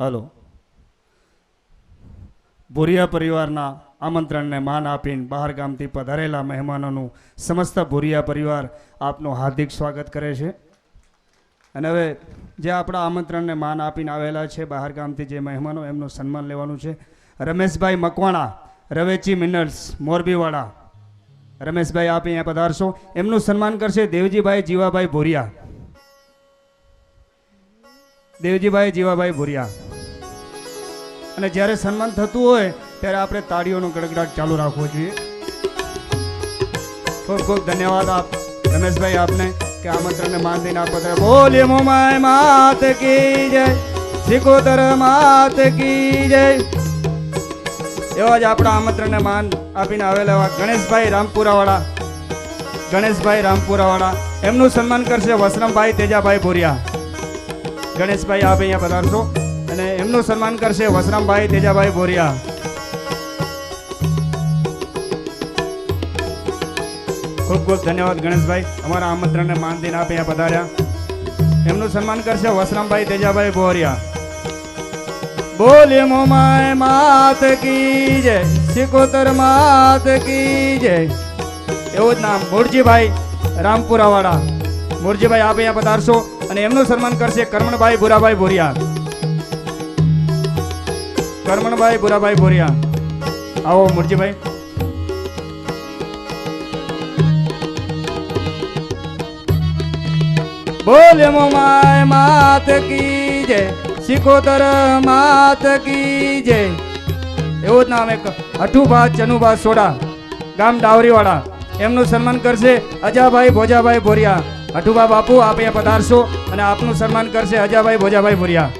Hello. Bhuriya પરિવારના આમંત્રણને માન આપીને બહાર ગામથી પધારેલા મહેમાનોનું સમસ્ત ભુરિયા પરિવાર આપનું હાર્દિક સ્વાગત કરે છે. અને હવે જે આપણા આમંત્રણને માન આપીને આવેલા છે બહાર ગામથી જે મહેમાનો, એમનું સન્માન લેવાનું છે. રમેશભાઈ મકવાણા, રવેચી મિનર્સ, મોરબીવાળા. રમેશભાઈ આપ અહીંયા પધારશો. એમનું સન્માન કરશે દેવજીભાઈ જીવાભાઈ ભુરિયા. દેવજીભાઈ જીવાભાઈ ભુરિયા. અને જ્યારે સન્માન થતું હોય ત્યારે આપણે તાળીઓનો ગડગડાટ ચાલુ રાખવો જોઈએ. ખૂબ ખૂબ ધન્યવાદ આપ રમેશભાઈ આપને કે આમંત્રણને માન દઈને આપ બધા બોલીએ મોમાય માત કી જય, સિકોતર માત કી જય. એવા જ આપણા આમંત્રણને માન આપીને આવેલા એવા ગણેશભાઈ રામપુરાવાળા, એમનું સન્માન કરશે વસરામભાઈ તેજાભાઈ ભુરિયા. ગણેશભાઈ આપ અહીંયા પધારશો અને એમનું સન્માન કરશે વસરામભાઈ તેજાભાઈ ભુરિયા. ખૂબ ખૂબ ધન્યવાદ ગણેશભાઈ, અમારા આમંત્રણને માન દઈને આપ અહીંયા પધાર્યા. એમનું સન્માન કરશે વસરામભાઈ તેજાભાઈ ભુરિયા. બોલીએ મોમાય માત કી જય, સિકોતર માત કી જય. એવું જ નામ મુરજીભાઈ રામપુરાવાળા. મુરજીભાઈ આપ અહીંયા પધારશો અને એમનું સન્માન કરશે કરમણભાઈ ભુરાભાઈ ભુરિયા. કરમણભાઈ ભુરાભાઈ ભુરિયા, આવો મુરજીભાઈ. બોલે મોમાય માત કી જય, સિકોતર માત કી જય. એવું જ નામ એક અઠુભા ચનુભા સોડા, ગામ ડાવરીવાળા. એમનું સન્માન કરશે અજાભાઈ ભોજાભાઈ ભુરિયા. અઠુભા બાપુ આપ અહીંયા પધારશો અને આપનું સન્માન કરશે અજાભાઈ ભોજાભાઈ ભુરિયા.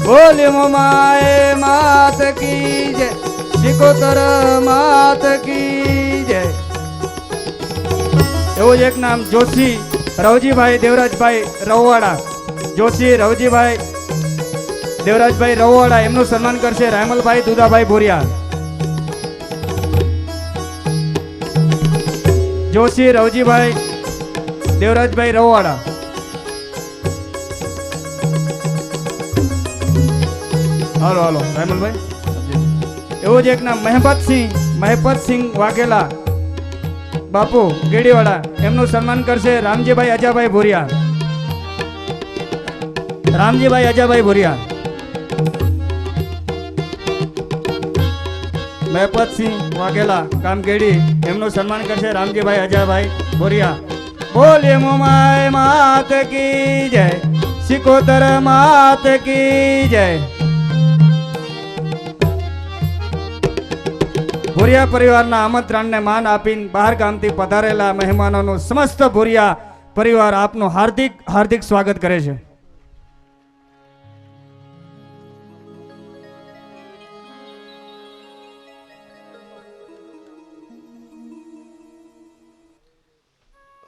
બોલે મોમાય માત કી જય, સિકોતર માત કી જય. એવું જ એક નામ જોશી રવજીભાઈ દેવરાજભાઈ રવવાડા. જોશી રવજીભાઈ દેવરાજભાઈ રવવાડા, એમનું સન્માન કરશે રાયમલભાઈ દુદાભાઈ ભુરિયા. જોશી રવજીભાઈ દેવરાજભાઈ રવવાડા. હાલો હાલો રાયમલભાઈ. એવું જ એક નામ મહેપતસિંહ વાઘેલા બાપુ ગેડીવાડા, એમનું સન્માન કરશે રામજીભાઈ અજાભાઈ ભુરિયા. રામજીભાઈ અજાભાઈ ભુરિયા. મહેપતસિંહ વાઘેલા ગામ ગેડી, એમનું સન્માન કરશે રામજીભાઈ અજાભાઈ ભુરિયા. બોલીએ મોમાય માત કી જય, સિકોતર માત કી જય. ભુરિયા પરિવારના આમંત્રણને માન આપીને બહાર ગામથી પધારેલા મહેમાનોનું સમસ્ત ભુરિયા પરિવાર આપનું હાર્દિક હાર્દિક સ્વાગત કરે છે.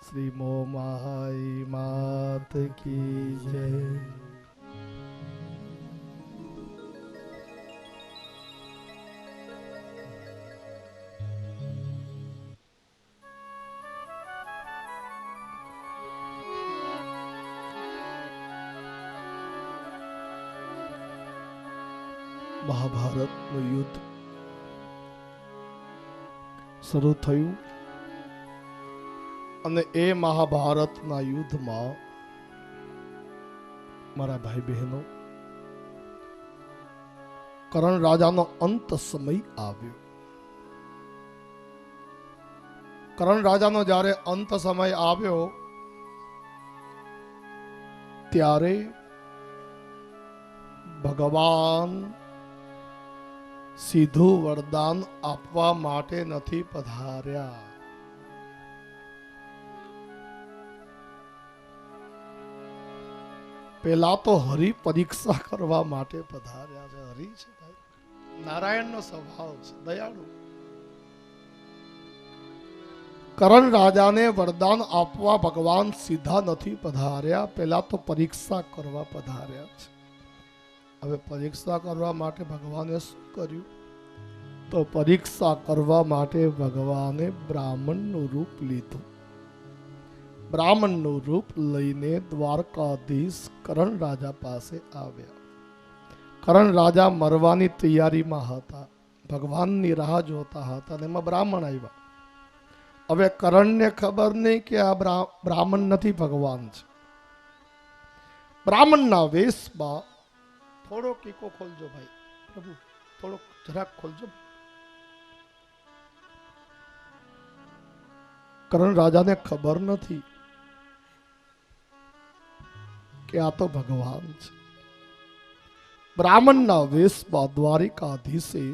શ્રી મોમાઈ માત કી જય. મહાભારતનું યુદ્ધ શરૂ થયું અને એ મહાભારતના યુદ્ધમાં મારા ભાઈ બહેનો, કરણ રાજાનો અંત સમય આવ્યો. કરણ રાજાનો જ્યારે અંત સમય આવ્યો ત્યારે ભગવાન સીધું વરદાન આપવા માટે નથી પધાર્યા. પેલા તો હરિ પરીક્ષા કરવા માટે પધાર્યા છે. હરિ છે ભાઈ, નારાયણનો સ્વભાવ છે, દયાળુ. કરણ રાજાને વરદાન આપવા ભગવાન સીધા નથી પધાર્યા, પેલા તો પરીક્ષા કરવા પધાર્યા છે. હવે પરીક્ષા કરવા માટે ભગવાને શું કર્યું? તો પરીક્ષા કરવા માટે ભગવાને બ્રાહ્મણનું રૂપ લીધું. બ્રાહ્મણનું રૂપ લઈને દ્વારકાધીશ કરણ રાજા પાસે આવ્યા. કરણ રાજા મરવાની તૈયારીમાં હતા, ભગવાનની રાહ જોતા હતા અને એમાં બ્રાહ્મણ આવ્યા. હવે કરણને ખબર નહીં કે આ બ્રાહ્મણ નથી, ભગવાન છે. બ્રાહ્મણના વેશમાં થોડો કીકો ખોલજો ભાઈ, પ્રભુ થોડો જરાક ખોલજો. કરણ રાજાને ખબર નથી કે આ તો ભગવાન છે. બ્રાહ્મણના વેશમાં દ્વારિકાધીશે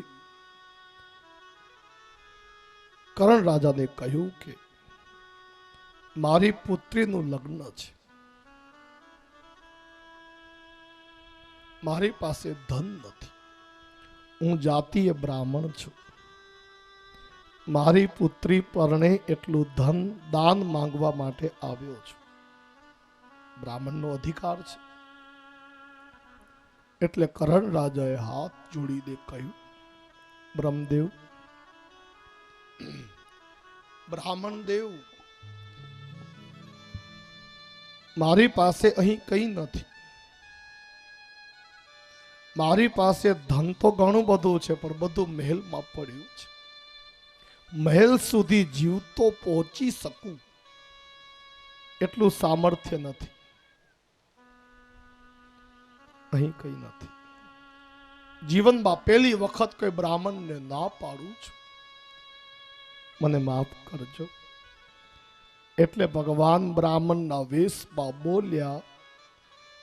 કરણ રાજાને કહ્યું કે મારી પુત્રીનું લગ્ન છે, મારી પાસે ધન નથી, હું જાતીય બ્રાહ્મણ છું, મારી પુત્રી પરણે એટલું ધન દાન માંગવા માટે આવ્યો છું. બ્રાહ્મણનો અધિકાર છે. એટલે કરણ રાજાએ હાથ જોડીને કહ્યું, બ્રહ્મદેવ, બ્રાહ્મણ દેવ, મારી પાસે અહીં કંઈ નથી. મારી પાસે ધન તો ઘણું બધું છે, પણ બધું મહેલમાં પડ્યું છે. મહેલ સુધી જીવતો પહોંચી શકું એટલું સામર્થ્ય નથી. અહીં કઈ નથી. જીવનમાં પહેલી વખત કોઈ બ્રાહ્મણને ના પાડું છું, મને માફ કરજો. એટલે ભગવાન બ્રાહ્મણના વેશમાં બોલ્યા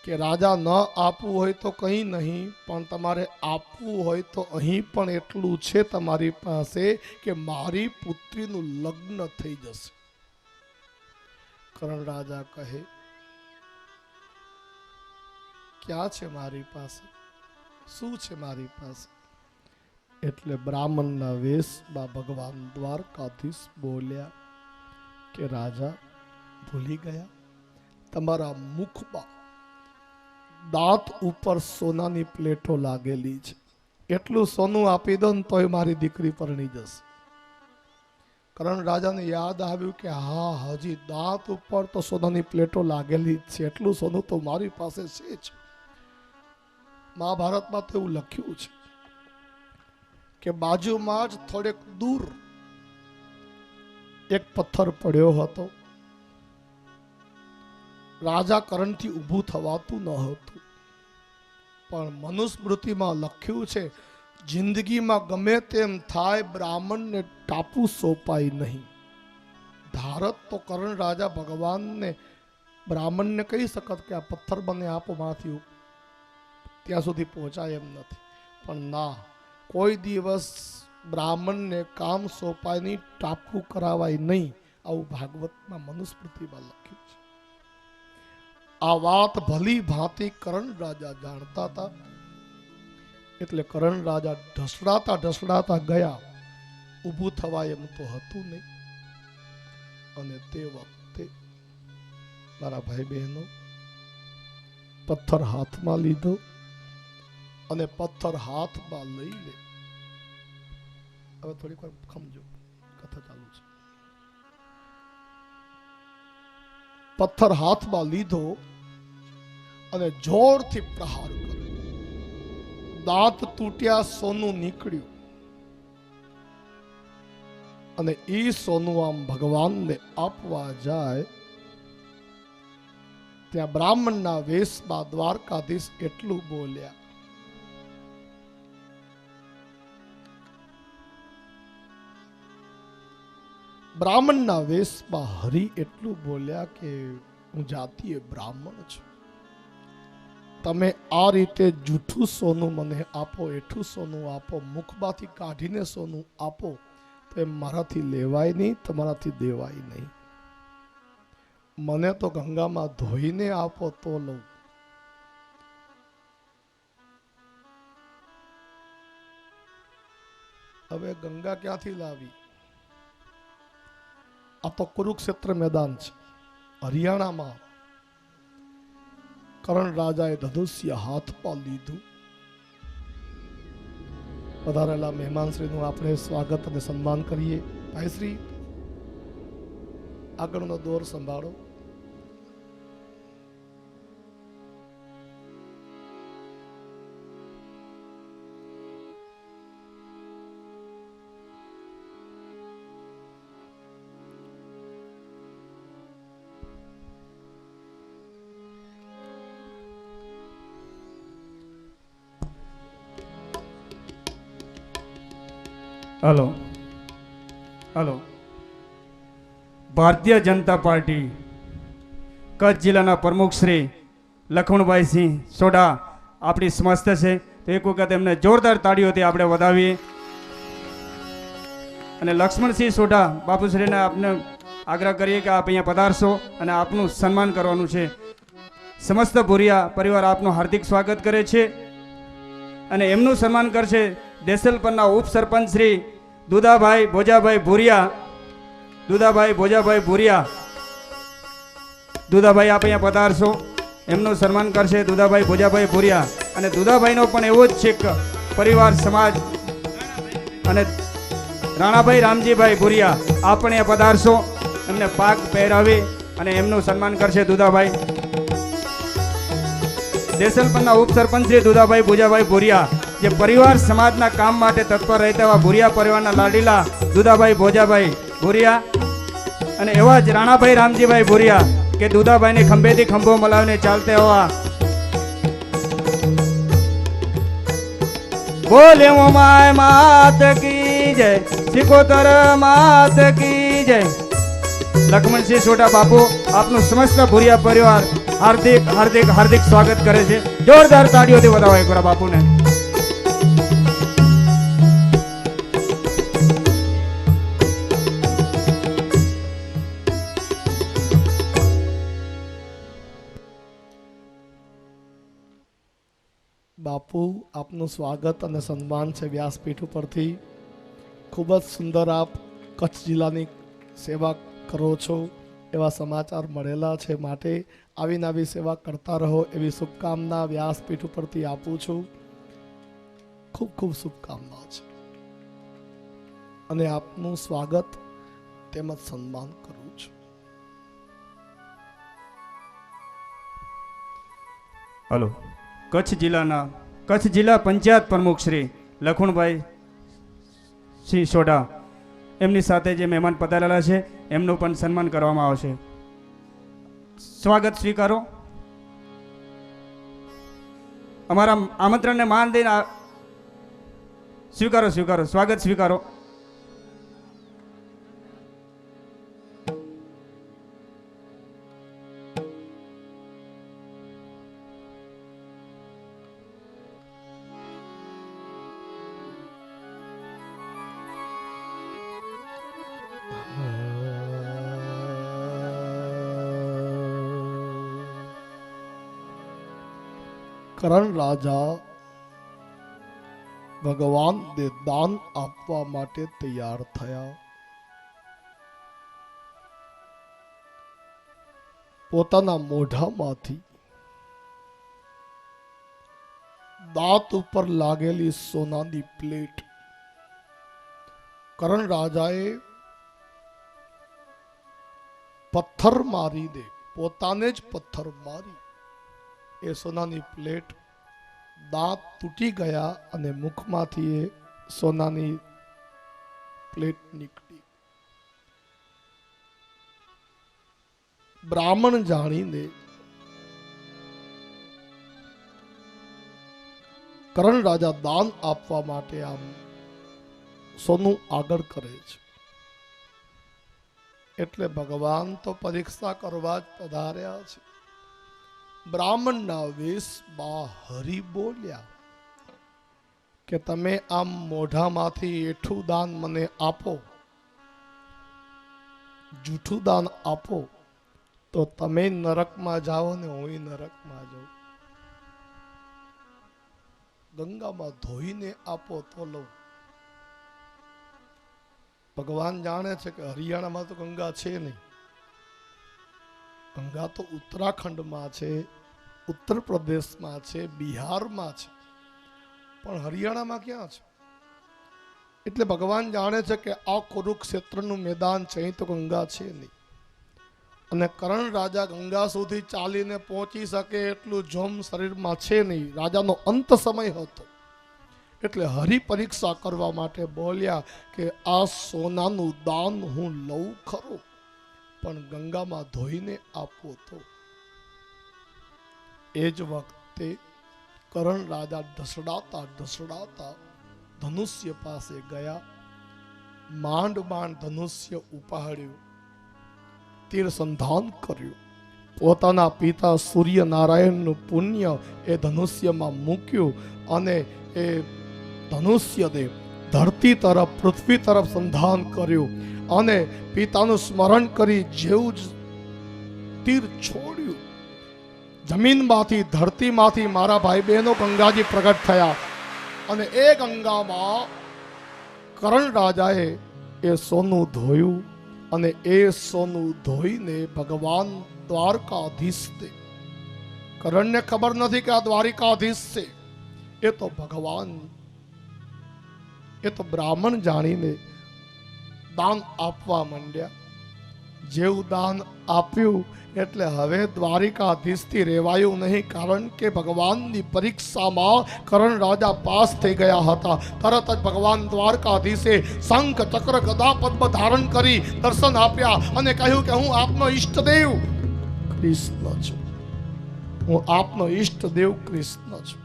કે રાજા, ન આપવું હોય તો કંઈ નહીં, પણ તમારે આપવું હોય તો અહીં પણ એટલું છે તમારી પાસે કે મારી પુત્રીનું લગ્ન થઈ જશે. કરણ રાજા કહે, ક્યાં છે મારી પાસે, શું છે મારી પાસે? એટલે બ્રાહ્મણના વેશમાં ભગવાન દ્વારકાધીશ બોલ્યા કે રાજા, ભૂલી ગયા, તમારા મુખમાં દાંત ઉપર સોનાની પ્લેટો લાગેલી છે. એટલું સોનું આપી દો ને તોય મારી દીકરી પરણી જશે. કરણ રાજાને યાદ આવ્યું કે હા, હજી દાંત ઉપર તો સોનાની પ્લેટો લાગેલી જ છે, એટલું સોનું તો મારી પાસે છે જ. મહાભારતમાં તો એવું લખ્યું છે કે બાજુમાં જ થોડેક દૂર એક પથ્થર પડ્યો હતો. રાજા કરણથી ઊભું થવાતું ન હતું, પણ મનુસ્મૃતિમાં લખ્યું છે, જિંદગીમાં ગમે તેમ થાય, બ્રાહ્મણને ટાપુ સોંપાય નહીં. ધારત તો કરણ રાજા ભગવાનને બ્રાહ્મણને કહી શકત કે આ પથ્થર મને આપો, મારાથી ત્યાં સુધી પહોંચાય એમ નથી. પણ ના, કોઈ દિવસ બ્રાહ્મણને કામ સોંપાય નહીં, ટાપુ કરાવાય નહીં, આવું ભાગવતમાં મનુસ્મૃતિમાં લખ્યું છે. આ વાત ભલી ભાંતિ કરણ રાજા જાણતા હતા. એટલે કરણ રાજા ઢસડાતા ઢસડાતા ગયા, ઊભું થવાય એમ તો હતું નહીં. અને તે વખતે મારા ભાઈ બહેનો, પથ્થર હાથમાં લીધો અને પથ્થર હાથમાં લઈને, હવે થોડીક વાર ખમજો, કથા ચાલુ છે. પથ્થર હાથમાં લીધો અને જોરથી પ્રહાર કર્યો. દાંત તૂટ્યા, સોનું નીકળ્યું અને એ સોનું આમ ભગવાનને આપવા જાય, ત્યાં બ્રાહ્મણના વેશમાં દ્વારકાધીશ એટલું બોલ્યા, બ્રાહ્મણના વેશમાં હરિ એટલું બોલ્યા કે હું જાતીય બ્રાહ્મણ છું, તમે આ રીતે જૂઠું સોનું મને આપો, એઠું સોનું આપો, મુખમાંથી કાઢીને સોનું આપો, તો એ મારાથી લેવાય નહીં, તમારાથી દેવાય નહીં. મને તો ગંગામાં ધોઈને આપો તો લઉં. હવે ગંગા ક્યાંથી લાવી? આ તો કુરુક્ષેત્ર મેદાન છે, હરિયાણામાં. કરણ રાજાએ ધનુષ્ય હાથમાં લીધું. પધારેલા મહેમાનશ્રીનું આપણે સ્વાગત અને સન્માન કરીએ. ભાઈશ્રી, આગળનો દોર સંભાળો. Hello hello. Bharatiya Janata party Kutch જિલ્લાના પ્રમુખ શ્રી લખમણભાઈ સિંહ સોઢા આપણી સમસ્ત છે, તો એક વખત એમને જોરદાર તાળીઓથી આપણે વધાવીએ. અને લક્ષ્મણસિંહ સોઢા બાપુશ્રીને આપને આગ્રહ કરીએ કે આપ અહીંયા પધારશો અને આપનું સન્માન કરવાનું છે. સમસ્ત ભુરિયા પરિવાર આપનું હાર્દિક સ્વાગત કરે છે અને એમનું સન્માન કરશે દેસલપરના ઉપસરપંચ શ્રી દુદાભાઈ ભોજાભાઈ ભુરિયા. દુદાભાઈ ભોજાભાઈ ભુરિયા, દુદાભાઈ આપ અહીંયા પધારશો, એમનું સન્માન કરશે દુદાભાઈ ભોજાભાઈ ભુરિયા. અને દુદાભાઈનો પણ એવો જ છે કે પરિવાર સમાજ અને રાણાભાઈ રામજીભાઈ ભુરિયા આપ પણ અહીંયા પધારશો, એમને પાક પહેરાવી અને એમનું સન્માન કરશે દુદાભાઈ. દેસલપરના ઉપસરપંચ શ્રી દુદાભાઈ ભોજાભાઈ ભુરિયા, જે પરિવાર સમાજના કામ માટે તત્પર રહેતા એવા ભુરિયા પરિવારના લાડીલા દુદાભાઈ ભોજાભાઈ ભુરિયા. અને એવા જ રાણાભાઈ રામજીભાઈ ભુરિયા કે દુદાભાઈને ખંભેથી ખંભો મલાવીને ચાલતા હોવા. બોલે માય માત કી જય, સિકોતર માત કી જય. લક્ષ્મણસિંહ સોઢા બાપુ આપનું સમસ્ત ભુરિયા પરિવાર હાર્દિક હાર્દિક હાર્દિક સ્વાગત કરે છે. જોરદાર તાળીઓથી વધાવો એકવાર બાપુને. બાપુ આપનું સ્વાગત અને સન્માન છે વ્યાસપીઠ ઉપરથી. ખૂબ જ સુંદર આપ કચ્છ જિલ્લાની સેવા કરો છો એવા સમાચાર મળેલા છે, માટે આવીને આવી સેવા કરતા રહો એવી શુભકામના વ્યાસપીઠ ઉપરથી આપું છું. ખૂબ ખૂબ શુભકામના છે અને આપનું સ્વાગત તેમજ સન્માન કરું છું. હલો. કચ્છ જિલ્લા પંચાયત પ્રમુખ શ્રી લખુણભાઈ સિંહ સોઢા, એમની સાથે જે મહેમાન પધારેલા છે એમનું પણ સન્માન કરવામાં આવશે. સ્વાગત સ્વીકારો. અમારા આમંત્રણને માન દઈને સ્વીકારો સ્વીકારો સ્વાગત સ્વીકારો. કરણ રાજા ભગવાન ને દાન આપવા માટે તૈયાર થયા. પોતાના મોઢામાંથી દાંત ઉપર લાગેલી સોનાની પ્લેટ કરણ રાજાએ પથ્થર મારી દે, પોતાને જ પથ્થર મારી એ સોનાની પ્લેટ, દાંત તૂટી ગયા અને મુખમાંથી એ સોનાની પ્લેટ નીકળી. બ્રાહ્મણ જાણીને કરણ રાજા દાન આપવા માટે આમ સોનું આગળ કરે છે. એટલે ભગવાન તો પરીક્ષા કરવા જ પધાર્યા છે. બ્રાહ્મણના વેશમાં હરિ બોલ્યા કે તમે આમ મોઢામાંથી એઠું દાન મને આપો, જૂઠું દાન આપો તો તમે નરકમાં જાઓ ને હું નરકમાં જાઉં. ગંગામાં ધોઈને આપો તો લઉં. ભગવાન જાણે છે કે હરિયાણામાં તો ગંગા છે નહીં. ગંગા તો ઉત્તરાખંડમાં છે, ઉત્તર પ્રદેશમાં છે, બિહારમાં છે, પણ હરિયાણામાં ક્યાં છે? એટલે ભગવાન જાણે છે કે આ કુરુક્ષેત્રનું મેદાન છે, અહીં તો ગંગા છે નહીં. અને કરણ રાજા ગંગા સુધી ચાલીને પહોંચી શકે એટલું જોમ શરીરમાં છે નહીં. રાજાનો અંત સમય હતો. એટલે હરિ પરીક્ષા કરવા માટે બોલ્યા કે આ સોનાનું દાન હું લઉં ખરો, પણ ગંગામાં ધોઈને આપો તો. એ જ વખતે કરણ રાજા ઢસડાતા ઢસડાતા ધનુષ્ય પાસે ગયા માંડ માંડ ધનુષ્ય ઉપાડ્યું, તીર સંધાન કર્યું, પોતાના પિતા સૂર્યનારાયણનું પુણ્ય એ ધનુષ્યમાં મૂક્યું અને એ ધનુષ્યને ધરતી તરફ પૃથ્વી તરફ સંધાન કર્યું અને પિતાનું સ્મરણ કરી જેવું જ તીર છોડ્યું, જમીનમાંથી ધરતીમાંથી મારા ભાઈ બહેનો ગંગાજી પ્રગટ થયા અને એ ગંગામાં કરણ રાજાએ એ સોનું ધોયું અને એ સોનું ધોઈને ભગવાન દ્વારકાધીશ દે. કરણને ખબર નથી કે આ દ્વારિકાધીશ છે, એ તો ભગવાન, એ તો બ્રાહ્મણ જાણીને દાન આપવા માંડ્યા. જેવું દાન આપ્યું એટલે હવે દ્વારિકાધીશથી રેવાયું નહીં, કારણ કે ભગવાનની પરીક્ષામાં કરણ રાજા પાસ થઈ ગયા હતા. તરત જ ભગવાન દ્વારકાધીશે શંખ ચક્ર ગદા પદ્મ ધારણ કરી દર્શન આપ્યા અને કહ્યું કે હું આપનો ઈષ્ટદેવ કૃષ્ણ છું, હું આપનો ઈષ્ટદેવ કૃષ્ણ છું,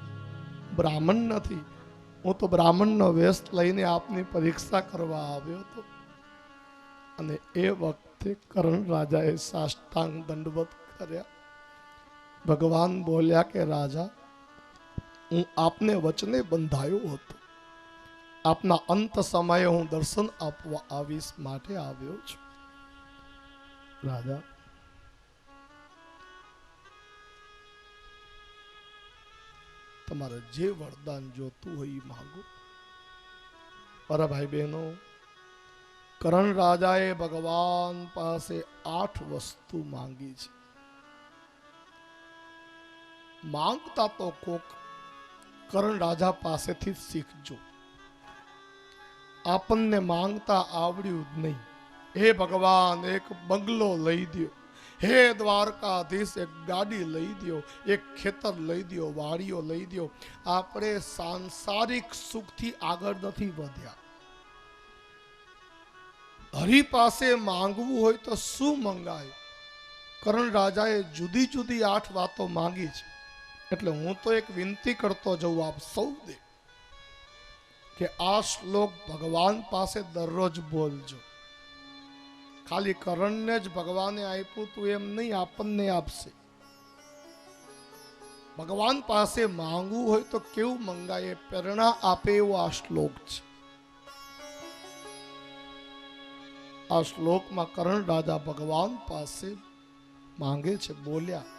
બ્રાહ્મણ નથી. હું તો બ્રાહ્મણનો વેશ લઈને આપની પરીક્ષા કરવા આવ્યો હતો. અને એ વખતે કરણ રાજાએ સાષ્ટાંગ દંડવત કર્યા. ભગવાન બોલ્યા કે રાજા, હું આપને વચને બંધાયો હતો, આપના અંત સમયે હું દર્શન આપવા આવીશ માટે આવ્યો છું. રાજા, તમારે જે વરદાન જોતું હોય એ માંગો. મારા ભાઈ બહેનો, કરણ રાજાએ ભગવાન પાસે 8 વસ્તુ માંગી છે. માંગતા તો કોક કરણ રાજા પાસેથી શીખજો. આપણને માંગતા આવડ્યું જ નહીં. હે ભગવાન, એક બંગલો લઈ દો, હે દ્વારકાધીશ એક ગાડી લઈ દો, એક ખેતર લઈ દો, વાડીઓ લઈ દો. આપણે સાંસારિક સુખથી આગળ નથી વધ્યા. હરિ પાસે માંગવું હોય તો શું મંગાય? કરણ રાજાએ જુદી જુદી 8 વાતો માંગી છે. એટલે હું તો એક વિનંતી કરતો જઉં આપ સૌ દે કે આ શ્લોક ભગવાન પાસે દરરોજ બોલજો. ખાલી કરણને જ ભગવાને આપ્યું તું એમ નહીં, આપણને આપશે. ભગવાન પાસે માંગવું હોય તો કેવું મંગાય, પ્રેરણા આપે એવો આ શ્લોક છે. આ શ્લોકમાં કરણ રાજા ભગવાન પાસે માંગે છે. બોલ્યા,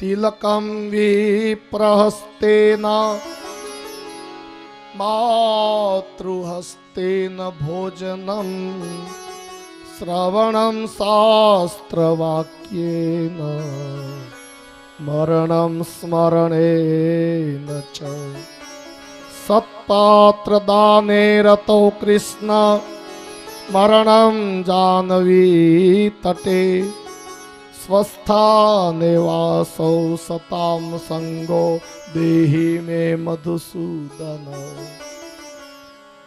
તિલકમ વિપ્રહસ્તેના માતૃહસ્તેન ભોજનમ શ્રવણમ શાસ્ત્રવાક્યેન મરણમ સ્મરણેન ચ સત્પાત્રદાને રતો કૃષ્ણ મરણમ જાનવી તટે સ્વસ્થાને વાસૌ સતામ સંગો દેહી મે મધુસૂદન.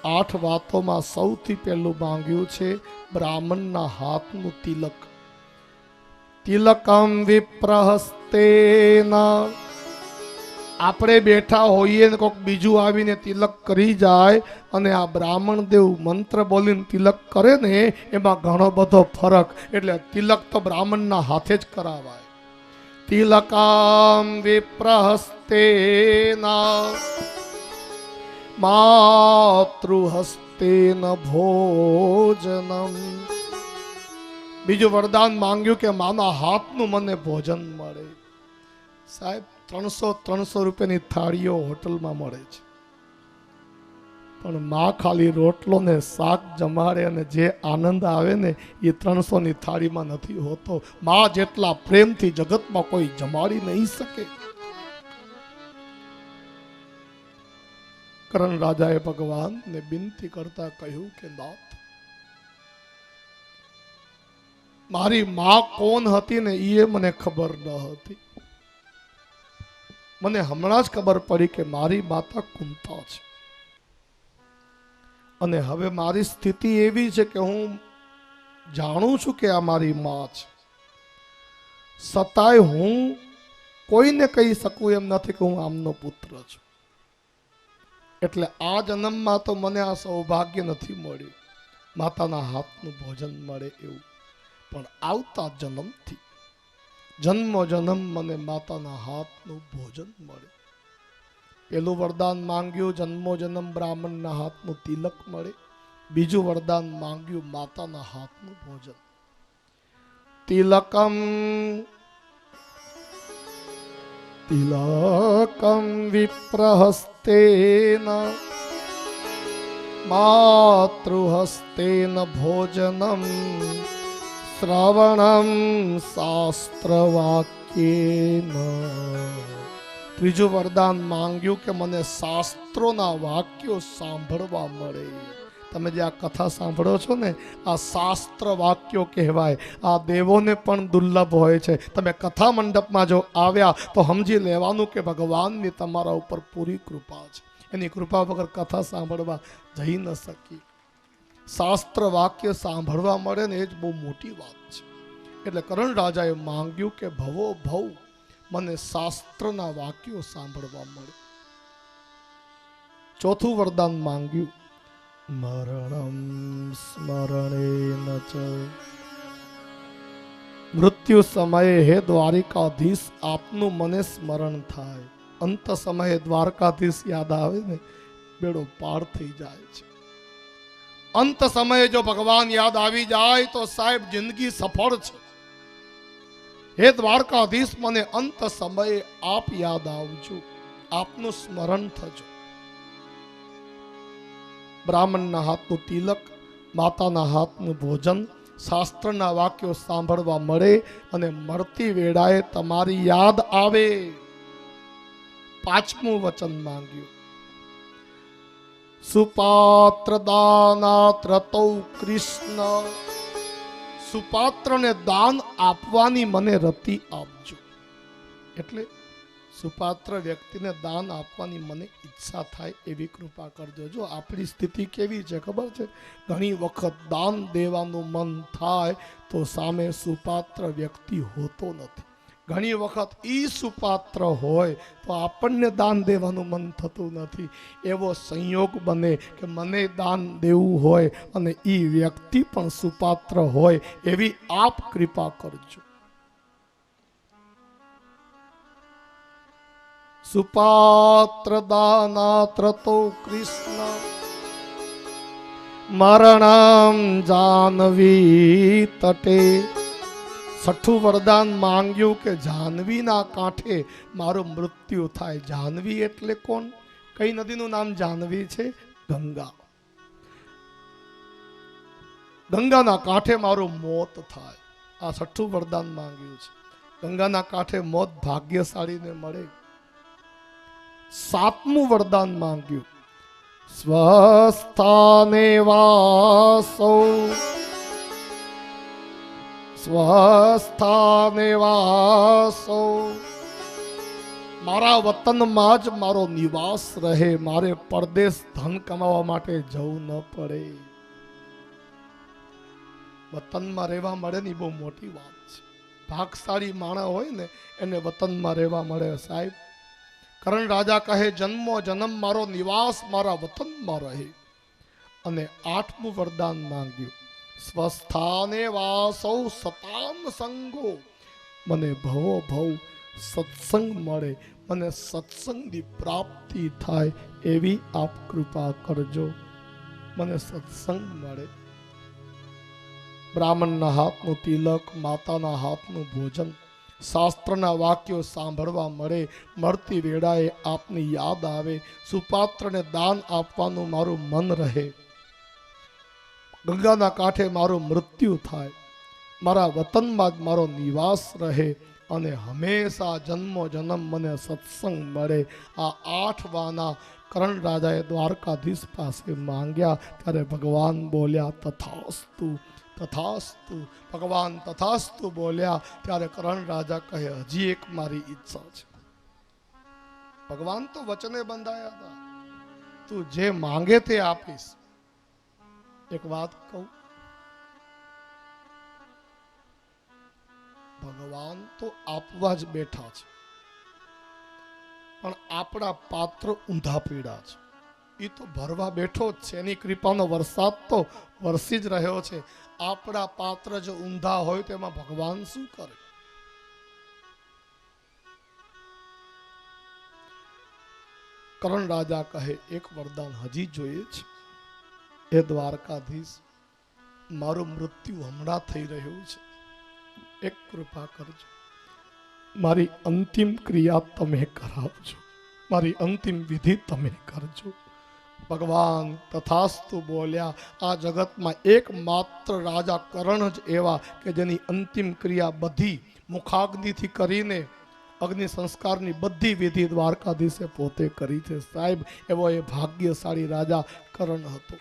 8 વાતોમાં સૌથી પહેલું માંગ્યું છે બ્રાહ્મણના હાથનું તિલક. તિલકમ વિપ્રહસ્તેના. આપણે બેઠા હોઈએ ને કોઈક બીજું આવીને તિલક કરી જાય અને આ બ્રાહ્મણ દેવ મંત્ર બોલીને તિલક કરે ને એમાં ઘણો બધો ફરક. એટલે તિલક તો બ્રાહ્મણના હાથે જ કરાવાય. તિલકમ વિપ્રહસ્તેના માતૃહસ્તેન ભોજનમ. બીજું વરદાન માંગ્યું કે માના હાથનું મને ભોજન મળે. સાહેબ, 300 રૂપિયાની થાળીઓ હોટલમાં મળે છે, પણ માં ખાલી રોટલો ને શાક જમાડે અને જે આનંદ આવે ને એ 300ની થાળીમાં નથી હોતો. માં જેટલા પ્રેમથી જગતમાં કોઈ જમાડી નહીં શકે. કરણ રાજાએ ભગવાનને વિનંતી કરતા કહ્યું કે નાથ, મારી માં કોણ હતી ને એ મને ખબર ન હતી. મને હમણાં જ ખબર પડી કે મારી માતા કુંતા છે અને હવે મારી સ્થિતિ એવી છે કે હું જાણું છું કે આ મારી માં છે, છતાંય હું કોઈને કહી શકું એમ નથી કે હું આમનો પુત્ર છું. એટલે આ જન્મમાં તો મને આ સૌભાગ્ય નથી મળ્યું, માતાના હાથનું ભોજન મળે એવું, પણ આવતા જન્મથી જન્મ જન્મ મને માતાના હાથનું ભોજન મળે. પેલું વરદાન માંગ્યું જન્મો જન્મ બ્રાહ્મણના હાથનું તિલક મળે. બીજું વરદાન માંગ્યું માતાના હાથનું ભોજન. તિલકમ તિલકમ વિપ્રહસ્તેન માતૃહસ્તેન ભોજનમ શ્રવણમ શાસ્ત્રવાક્યેન. ત્રીજું વરદાન માંગ્યું કે મને શાસ્ત્રોના વાક્યો સાંભળવા મળે. તમે જે આ કથા સાંભળો છો ને, આ શાસ્ત્ર વાક્યો કહેવાય. આ દેવોને પણ દુર્લભ હોય છે. તમે કથા મંડપમાં જો આવ્યા તો સમજી લેવાનું કે ભગવાનની તમારા ઉપર પૂરી કૃપા છે. એની કૃપા વગર કથા સાંભળવા જઈ ન શકી. શાસ્ત્ર વાક્ય સાંભળવા મળે ને એ જ બહુ મોટી વાત છે. એટલે કરણ રાજાએ માંગ્યું કે ભવો ભવ મને શાસ્ત્રના વાક્યો સાંભળવા મળે. ચોથું વરદાન માંગ્યું મરણમ સ્મરણેન ચ. મૃત્યુ સમયે હે દ્વારિકાધીશ આપનું મને સ્મરણ થાય. અંત સમયે દ્વારકાધીશ યાદ આવે ને બેડો પાર થઈ જાય છે. અંત સમયે જો ભગવાન યાદ આવી જાય તો સાહેબ જિંદગી સફળ છે. હે દ્વારકાધીશ મને અંત સમયે આપ યાદ આવજો, આપનું સ્મરણ થજો. બ્રાહ્મણના હાથનું તિલક, માતાના હાથનું ભોજન, શાસ્ત્રના વાક્યો સાંભળવા મળે અને મળતી વેળાએ તમારી યાદ આવે. પાંચમું વચન માંગ્યું સુપાત્ર દાનાત્રતૌ કૃષ્ણ. સુપાત્રને દાન આપવાની મને રતિ આપજો. એટલે સુપાત્ર વ્યક્તિને દાન આપવાની મને ઈચ્છા થાય એવી કૃપા કરજો. જો આપણી સ્થિતિ કેવી છે ખબર છે? ઘણી વખત દાન દેવાનું મન થાય તો સામે સુપાત્ર વ્યક્તિ હોતો નથી. ઘણી વખત ઈ સુપાત્ર હોય તો આપણને દાન દેવાનું મન થતું નથી. એવો સંયોગ બને કે મને દાન દેવું હોય અને ઈ વ્યક્તિ પણ સુપાત્ર હોય એવી આપ કૃપા કરજો. સુપાત્ર દાનાત્રતો કૃષ્ણ મરણમ જાનવી તટે. છઠ્ઠું વરદાન માંગ્યું કે જાનવીના કાંઠે મારું મૃત્યુ થાય. જાનવી એટલે કોણ? કઈ નદીનું નામ જાનવી છે? ગંગા. ગંગાના કાંઠે મારું મોત થાય. આ છઠ્ઠું વરદાન માંગ્યું છે. ગંગાના કાંઠે મોત ભાગ્યશાળીને મળે. સાતમું વરદાન માંગ્યું સ્વસ્થાને વાસો. સ્વસ્થાને વાસો. મારા વતનમાં જ મારો નિવાસ રહે, મારે પરદેશ ધન કમાવા માટે જવું ન પડે. વતનમાં રહેવા મળે ને બહુ મોટી વાત છે. ભાગશાળી માણસ હોય ને એને વતનમાં રહેવા મળે. સાહેબ કરણ રાજા કહે જન્મો જન્મ મારો નિવાસ મારા વતનમાં રહે. અને આઠમું વરદાન માંગ્યું સ્વસ્થાને વાસૌ સતામ સંગો. મને ભવો ભવ સત્સંગ મળે, મને સત્સંગની પ્રાપ્તિ થાય એવી આપ કૃપા કરજો. મને સત્સંગ મળે. બ્રાહ્મણના હાથનું તિલક, માતાના હાથનું ભોજન, શાસ્ત્રના વાક્યો સાંભળવા મળે. મળતી વેળાએ આપની યાદ આવે. સુપાત્રને દાન આપવાનું મારું મન રહે. ગંગાના કાંઠે મારું મૃત્યુ થાય. મારા વતનમાં જ મારો નિવાસ રહે અને હંમેશા જન્મો જન્મ મને સત્સંગ મળે. આ 8 વાના કરણ રાજાએ દ્વારકાધીશ પાસે માંગ્યા ત્યારે ભગવાન બોલ્યા તથાસ્તુ તથાસ્તુ. ભગવાન તથાસ્તુ બોલ્યા ત્યારે કરણ રાજા કહે હજી એક મારી ઈચ્છા છે. ભગવાન તો વચને બંધાયા હતા, તું જે માંગે તે આપીશ. એક વાત કહું, ભગવાન તો આપવા જ બેઠા છે, પણ આપણા પાત્ર ઊંધા પીડા છે. એ તો ભરવા બેઠો જ છે, એની કૃપાનો વરસાદ તો વરસી જ રહ્યો છે. આપણા પાત્ર જો ઊંધા હોય તો એમાં ભગવાન શું કરે? કરણ રાજા કહે એક વરદાન હજી જોઈએ છે. એ દ્વારકાધીશ, મારું મૃત્યુ હમણાં થઈ રહ્યું છે, એક કૃપા કરજો, મારી અંતિમ ક્રિયા તમે કરાવજો, મારી અંતિમ વિધિ તમે કરજો. ભગવાન તથાસ્તુ બોલ્યા. આ જગતમાં એકમાત્ર રાજા કરણ જ એવા કે જેની અંતિમ ક્રિયા બધી મુખાગ્નિથી કરીને અગ્નિ સંસ્કારની બધી વિધિ દ્વારકાધીશે પોતે કરી છે. સાહેબ, એવો એ ભાગ્યશાળી રાજા કરણ હતો.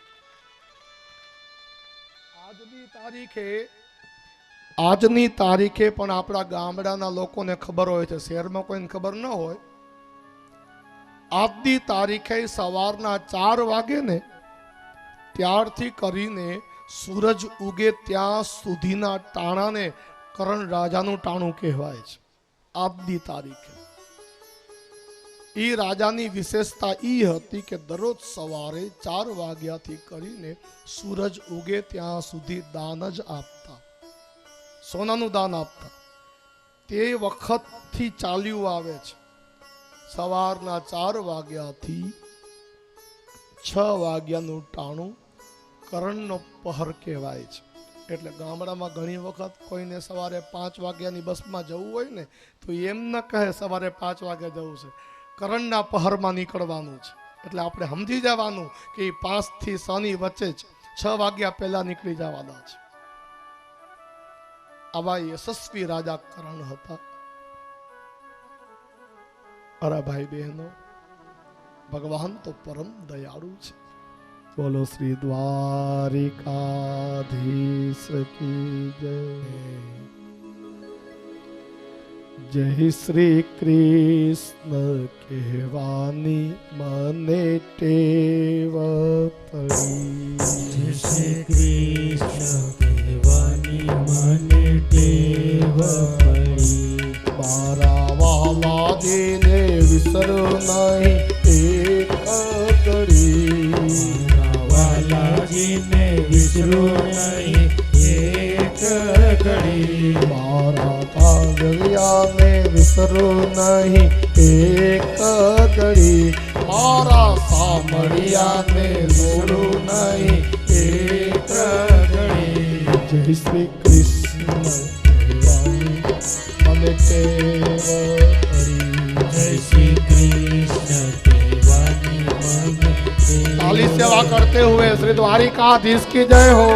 આજની તારીખે પણ આપણા ગામડાના લોકોને ખબર હોય છે, શહેરમાં કોઈને ખબર ન હોય. આજની તારીખે સવારના 4 વાગે ને ત્યારથી કરીને સૂરજ ઉગે ત્યાં સુધીના ટાણાને કરણ રાજાનું ટાણું કહેવાય છે. આજની તારીખે એ રાજાની વિશેષતા એ હતી કે દરરોજ સવારે 4 વાગ્યાથી કરીને સૂરજ ઉગે ત્યાં સુધી દાન જ આપતા, સોનાનું દાન આપતા. તે વખતથી ચાલ્યું આવે છે. સવારના 4 વાગ્યાથી 6 વાગ્યાનું ટાણું કરણનો પહર કહેવાય છે. એટલે ગામડામાં ઘણી વખત કોઈને સવારે 5 વાગ્યાની બસમાં જવું હોય ને તો એમ ન કહે સવારે 5 વાગે જવું છે, કરણના પહરમાં નીકળવાનું છે. એટલે આપણે સમજી જવાનું કે 5 થી 6 ની વચ્ચે જ 6 વાગ્યા પહેલા નીકળી જવાના છે. આવા યશસ્વી રાજા કરણ હતા. અરે ભાઈ બહેનો, ભગવાન તો પરમ દયાળુ છે. બોલો શ્રી દ્વારિકાધીશ કી જય. જય શ્રી કૃષ્ણ કહેવાની મને ટેવ પડી, જય શ્રી કૃષ્ણ કહેવાની મને ટેવ પડી. મારા વાલાજીને વિસરો નહીં એક ઘડી, વાલાજીને વિસરો નહીં એક ઘડી. મારા પાગલિયાને વિસરો નહીં એક ઘડી, મારા સામળિયાને વિસરો નહીં એક ઘડી. જય શ્રી કૃષ્ણ કહેવાની મને ટેવ પડી, જય શ્રી કૃષ્ણ કહેવાની મને ताली सेवा करते हुए श्री द्वारिकाधीश की जय हो.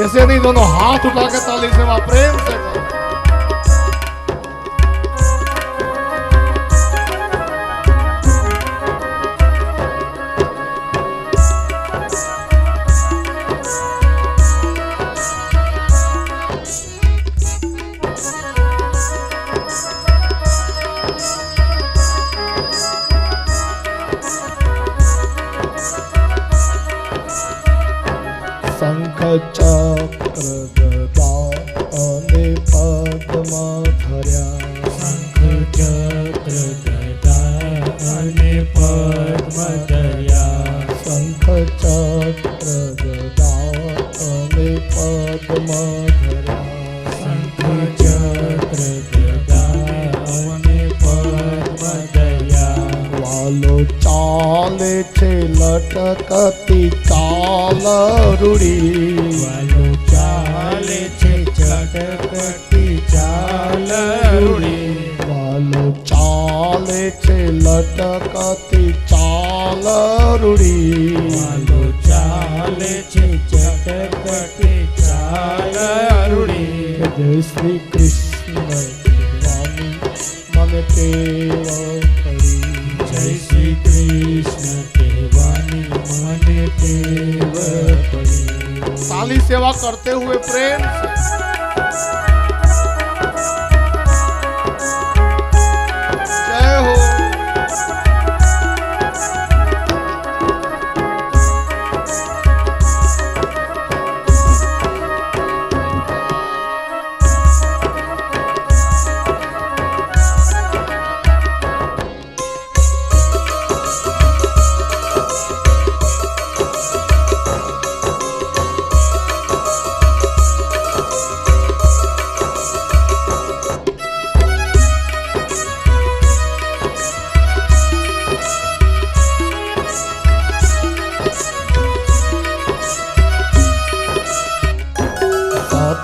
ऐसे नहीं, दोनों हाथ उठा के ताली सेवा प्रेम से करो. શંખ ચક્ર ગદા અને પદ્મ ધર્યા, શંખ ચક્ર ગદા અને પદ્મ ધર્યા, શંખ ચક્ર ગદા અને પદ્મ ધર્યા, શંખ ચક્ર ગદા અને પદ્મ ધર્યા. વાલો ચાલે છે લટકતી ચાલ રૂડી, વાલો ચાલે છે ચટકટી ચાલ રૂડી, વાલો ચાલે છે લટકતી ચાલ રૂડી, વાલો ચાલે છે ચટકટી ચાલ રૂડી. જય શ્રી કૃષ્ણ કહેવાની મને ટેવ પડી, જય શ્રી કૃષ્ણ કહેવાની મને ટેવ પડી. ताली सेवा करते हुए प्रेम से जय हो.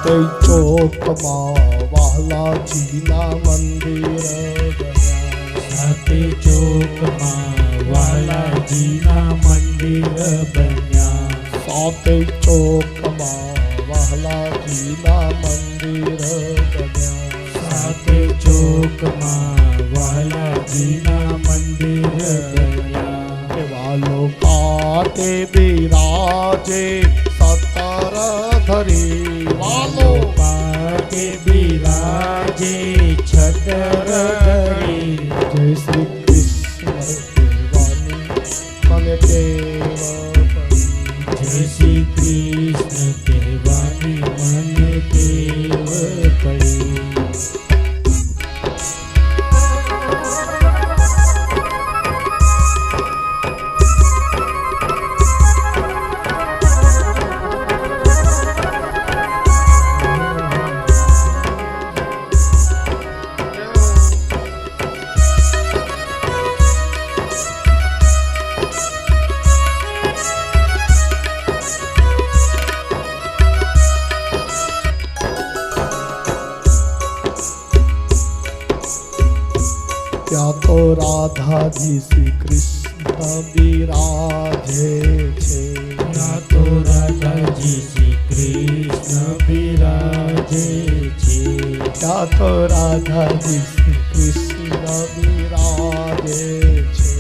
સાતે ચોકમાં વાલાજીના મંદિર બન્યા. સાતે ચોકમાં વાલાજીના મંદિર બન્યા. સાતે ચોકમાં વાલાજીના મંદિર બન્યા. સાતે ચોકમાં વાલાજીના મંદિર બન્યા. કે વાલો પાટે બિરાજે સતર ધરી. વાલો પાકે બિરાજે છત્ર ધરી. જય શ્રી કૃષ્ણ કહેવાની મને ટેવ પડી. જય શ્રી કૃષ્ણ કહેવાની મને ટેવ પડી. ત્યાં તો રાધાજી શ્રી કૃષ્ણ બિરાજે છે. ત્યાં તો રાધાજી શ્રી કૃષ્ણ બિરાજે છે. ત્યાં તો રાધાજી શ્રી કૃષ્ણ બિરાજે છે.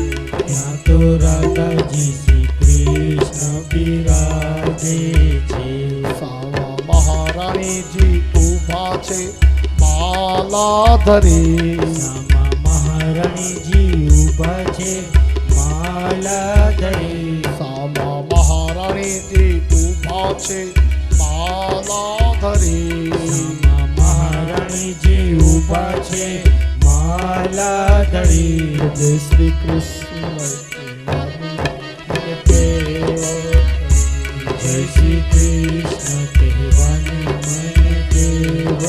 ત્યાં તો રાધાજી શ્રી કૃષ્ણ બિરાજે છે. સાવા મહારાણીજી ઊભા છે માલા ધરી. સામા મહારાણીજી ઊભા છે માલા ધરી. સામા મહારાણીજી ઊભા છે માલા ધરી. સામા મહારાણીજી ઊભા છે માલા ધરી. જય શ્રી કૃષ્ણ કહેવાની મને ટેવ પડી. જય શ્રી કૃષ્ણ કહેવાની મને ટેવ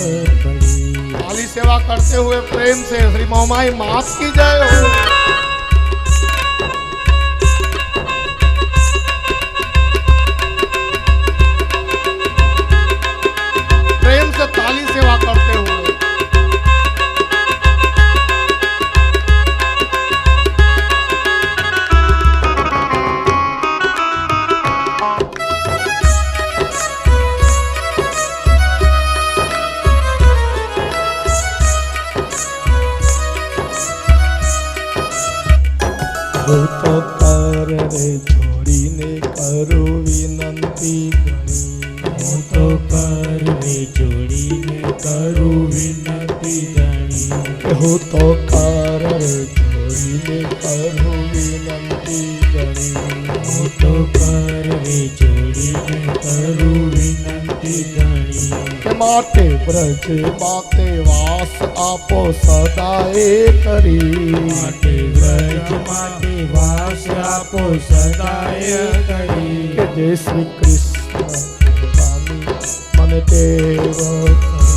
પડી. थाली सेवा करते हुए प्रेम से श्री मोहमाई माफ की जय हो. प्रेम से थाली सेवा करते हुए હું તો કર રે છોડીને કરું વિનંતી ઘણી. હું તો કરવે જોડીને કરું વિનંતી ગણી. હું તો કર રે છોડીને કરું વિનંતી ઘણી. હું તો કરવે જોડીને કરું વિનંતી ગણી. કે માટે બ્રજ માતે વાસ આપો સદાએ કરી. માટે વ્રજ માટે વાસ આપો સદાય કરી. કે જય શ્રી કૃષ્ણ કહેવાની મને ટેવ પડી.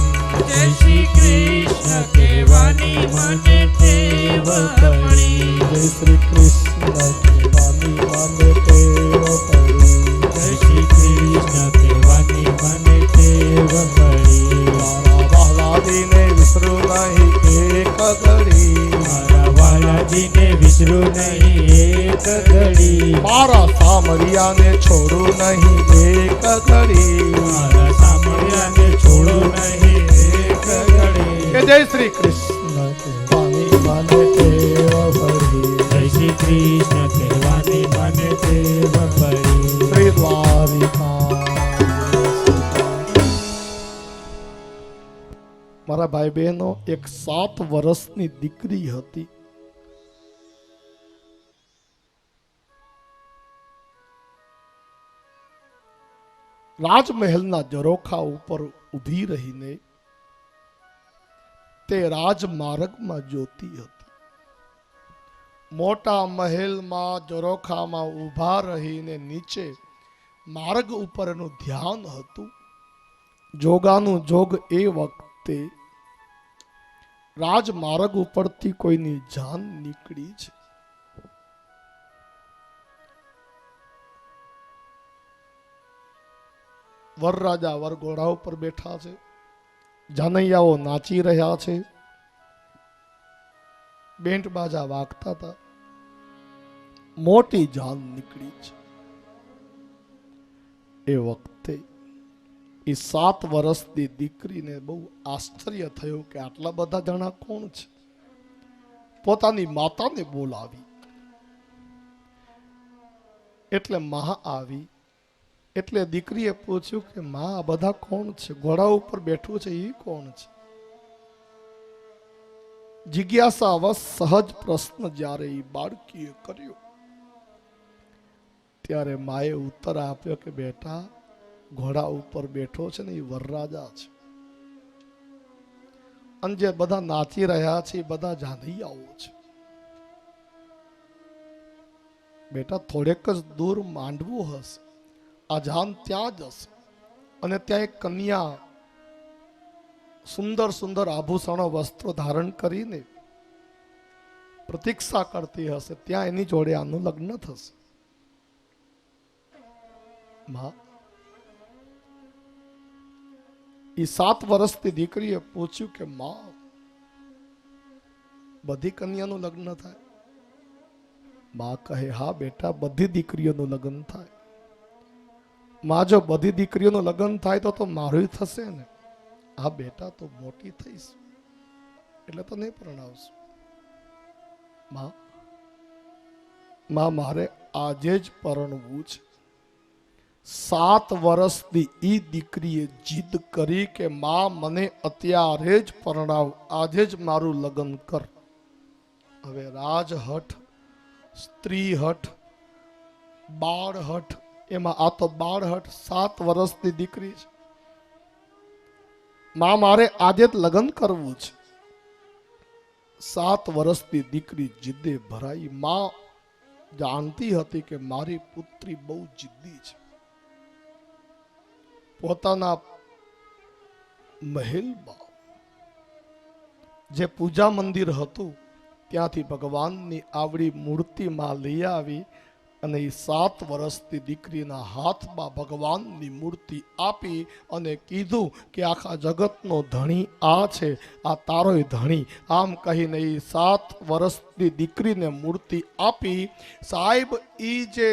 જય શ્રી કૃષ્ણ કહેવાની મને ટેવ પડી. જય શ્રી કૃષ્ણ કહેવાની મને ટેવ પડી. જય શ્રી કૃષ્ણ કહેવાની મને ટેવ પડી. મારા વહાલાજીને વિસરું નહીં એક ઘડી. મારા વાલાજીને વિસરું નહીં એક ઘડી. મારા સામરિયાને છોડું નહીં એક ઘડી. મારા સામળિયાને છોડો નહીં એક ઘડી. કે જય શ્રી કૃષ્ણ કહેવાની મને ટેવ પડી. જય શ્રી કૃષ્ણ કહેવાની મને ટેવ પડી. શ્રી દ્વારિકા. મારા ભાઈ બહેનો, એક 7 વર્ષની દીકરી હતી. રાજમહેલના ઝરોખા ઉપર ઊભી રહીને તે રાજમાર્ગમાં જોતી હતી. મોટા મહેલમાં ઝરોખામાં ઊભા રહીને નીચે માર્ગ ઉપરનું ધ્યાન હતું. જોગાનું જોગ એ વખતે રાજમાર્ગ ઉપરથી કોઈની જાન નીકળી છે. વરરાજા વરઘોડા ઉપર બેઠા છે, જાનૈયાઓ નાચી રહ્યા છે, બેન્ટ બાજા વાગતા હતા, મોટી જાન નીકળી છે. એ વખતે એ 7 વર્ષની દીકરીને બહુ આશ્ચર્ય થયું કે આટલા બધા જણા કોણ છે. પોતાની માતાને બોલાવી, એટલે મા આવી. એટલે દીકરીએ પૂછ્યું કે માં, આ બધા કોણ છે? ઘોડા ઉપર બેઠું છે એ કોણ છે? જિજ્ઞાસાવશ સહજ પ્રશ્ન જ્યારે એ બાળકીએ કર્યો, ત્યારે માએ ઉત્તર આપ્યો કે બેટા, ઘોડા ઉપર બેઠો છે ને એ વરરાજા છે, અને જે બધા નાચી રહ્યા છે એ બધા જાનૈયાઓ છે. બેટા, થોડેક જ દૂર માંડવું હશે, આ જાન ત્યાં જ હશે, અને ત્યાં એક કન્યા સુંદર સુંદર આભૂષણો વસ્ત્રો ધારણ કરીને પ્રતીક્ષા કરતી હશે, ત્યાં એની જોડે આનું લગ્ન થશે. માં, એ 7 વર્ષની દીકરીએ પૂછ્યું કે માં, બધી કન્યાનું લગ્ન થાય? માં કહે, હા બેટા, બધી દીકરીઓનું લગ્ન થાય. માં, જો બધી દીકરીઓનું લગ્ન થાય તો મારું થશે ને? હા બેટા, તો મોટી થઈશ એટલે તો નહીં પરણાવશું. માં, મારે આજે જ પરણવું છે. 7 વર્ષની ઈ દીકરીએ જીદ કરી કે માં, મને અત્યારે જ પરણાવ, આજે જ મારું લગ્ન કર. હવે રાજહઠ, સ્ત્રીહઠ, બાળહઠ, એમાં આ તો બાળહઠ 7 વર્ષની દીકરી છે. માં, મારે આજે જ લગ્ન કરવું છે. 7 વર્ષની દીકરી જીદે ભરાઈ. માં જાણતી હતી કે મારી પુત્રી બહુ જિદ્દી છે. પોતાના મહેલમાં જે પૂજા મંદિર હતું ત્યાંથી ભગવાનની આવડી મૂર્તિમાં લઈ આવી, અને એ 7 વર્ષની દીકરીના હાથમાં ભગવાનની મૂર્તિ આપી અને કીધું કે આખા જગતનો ધણી આ છે, આ તારોય ધણી. આમ કહીને એ 7 વર્ષની દીકરીને મૂર્તિ આપી. સાહેબ, એ જે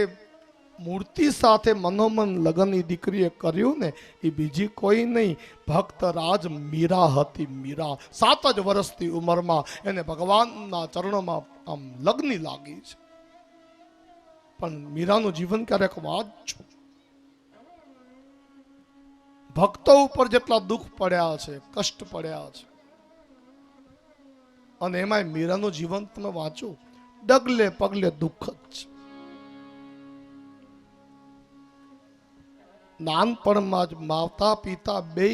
મૂર્તિ સાથે મનોમન લગ્ન એ દીકરીએ કર્યું ને, એ બીજી કોઈ નહીં, ભક્ત રાજ મીરા હતી. મીરા 7 જ વર્ષની ઉંમરમાં એને ભગવાનના ચરણોમાં આમ લગ્ની લાગી છે. પણ મીરાનું જીવન ક્યારેક વાંચજો. ભક્તો ઉપર જેટલા દુઃખ પડ્યા છે, કષ્ટ પડ્યા છે, અને એમાં મીરાનું જીવન તમે વાંચો, ડગલે પગલે દુઃખ જ છે. નાનપણમાં જ માતા પિતા બે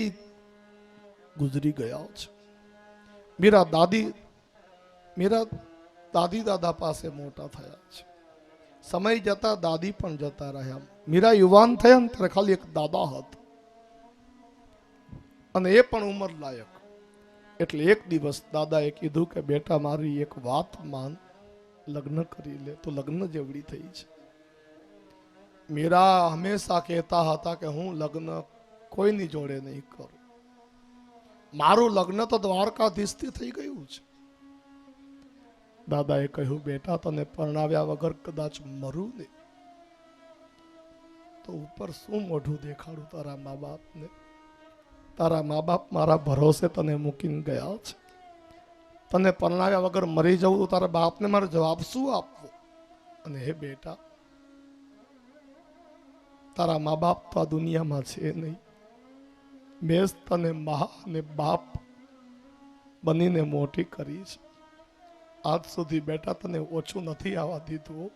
ગુજરી ગયા છે. મીરા દાદી દાદા પાસે મોટા થયા છે. સમય જતા દાદી પણ જતા રહ્યા. મીરા યુવાન થયા ને ત્યારે ખાલી એક દાદા હતા, અને એ પણ ઉંમર લાયક. એટલે એક દિવસ દાદાએ કીધું કે બેટા, મારી એક વાત માન, લગ્ન કરી લે, તો લગ્ન જેવડી થઈ છે. મીરા હંમેશા કહેતા હતા કે હું લગ્ન કોઈની જોડે નહીં કરું, મારું લગ્ન તો દ્વારકાધીશથી થઈ ગયું છે. દાદાએ કહ્યું, બેટા, તને પરણાવ્યા વગર કદાચ મરું ને તો ઉપર શું મોઢું દેખાડું તારા મા બાપને? તારા મા બાપ મારા ભરોસે તને મૂકીને ગયા છે. તને પરણાવ્યા વગર મરી જવું તો તારા બાપને મારે જવાબ શું આપવો? અને હે બેટા, તારા મા બાપ તો આ દુનિયામાં છે નહીં. મેં તને મા અને બાપ બનીને મોટી કરી છે. આજ સુધી બેટા તને ઓછું નથી આવવા દીધું.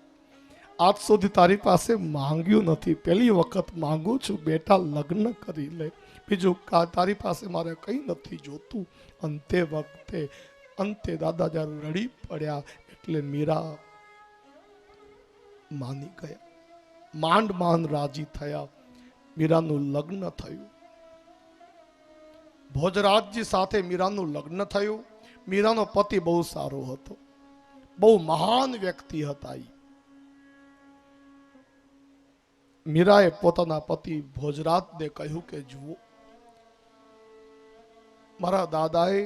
આજ સુધી તારી પાસે માંગ્યું નથી. પહેલી વખત માંગુ છું બેટા, લગ્ન કરી લે. બીજું તારી પાસે મારે કંઈ નથી જોતું. અંતે દાદા જ્યારે રડી પડ્યા એટલે મીરા માની ગયા. માંડ રાજી થયા. મીરાનું લગ્ન થયું. ભોજરાજજી સાથે મીરાનું લગ્ન થયું. મીરાનો પતિ બહુ સારો હતો, બહુ મહાન વ્યક્તિ હતા. મીરાએ પોતાના પતિ ભોજરાજને કહ્યું કે જુઓ, મારા દાદાએ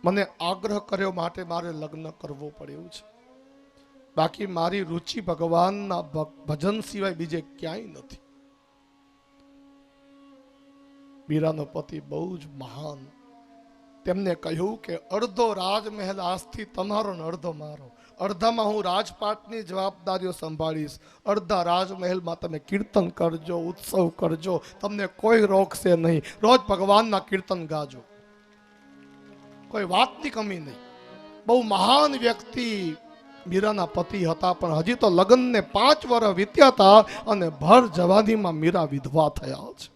મને આગ્રહ કર્યો માટે મારે લગ્ન કરવો પડ્યું છે, બાકી મારી રુચિ ભગવાનના ભજન સિવાય બીજે ક્યાંય નથી. મીરાનો પતિ બહુ જ મહાન, તેમને કહ્યું કે અડધો રાજમહેલ આજથી તમારો ને અડધો મારો. અડધામાં હું રાજપાટની જવાબદારીઓ સંભાળીશ, અડધા રાજમહેલમાં તમે કીર્તન કરજો, ઉત્સવ કરજો, તમને કોઈ રોકશે નહીં. રોજ ભગવાનના કીર્તન ગાજો, કોઈ વાતની કમી નહીં. બહુ મહાન વ્યક્તિ મીરાના પતિ હતા, પણ હજી તો લગ્નને 5 વર્ષ વીત્યા હતા અને ભર જવાનીમાં મીરા વિધવા થયા છે.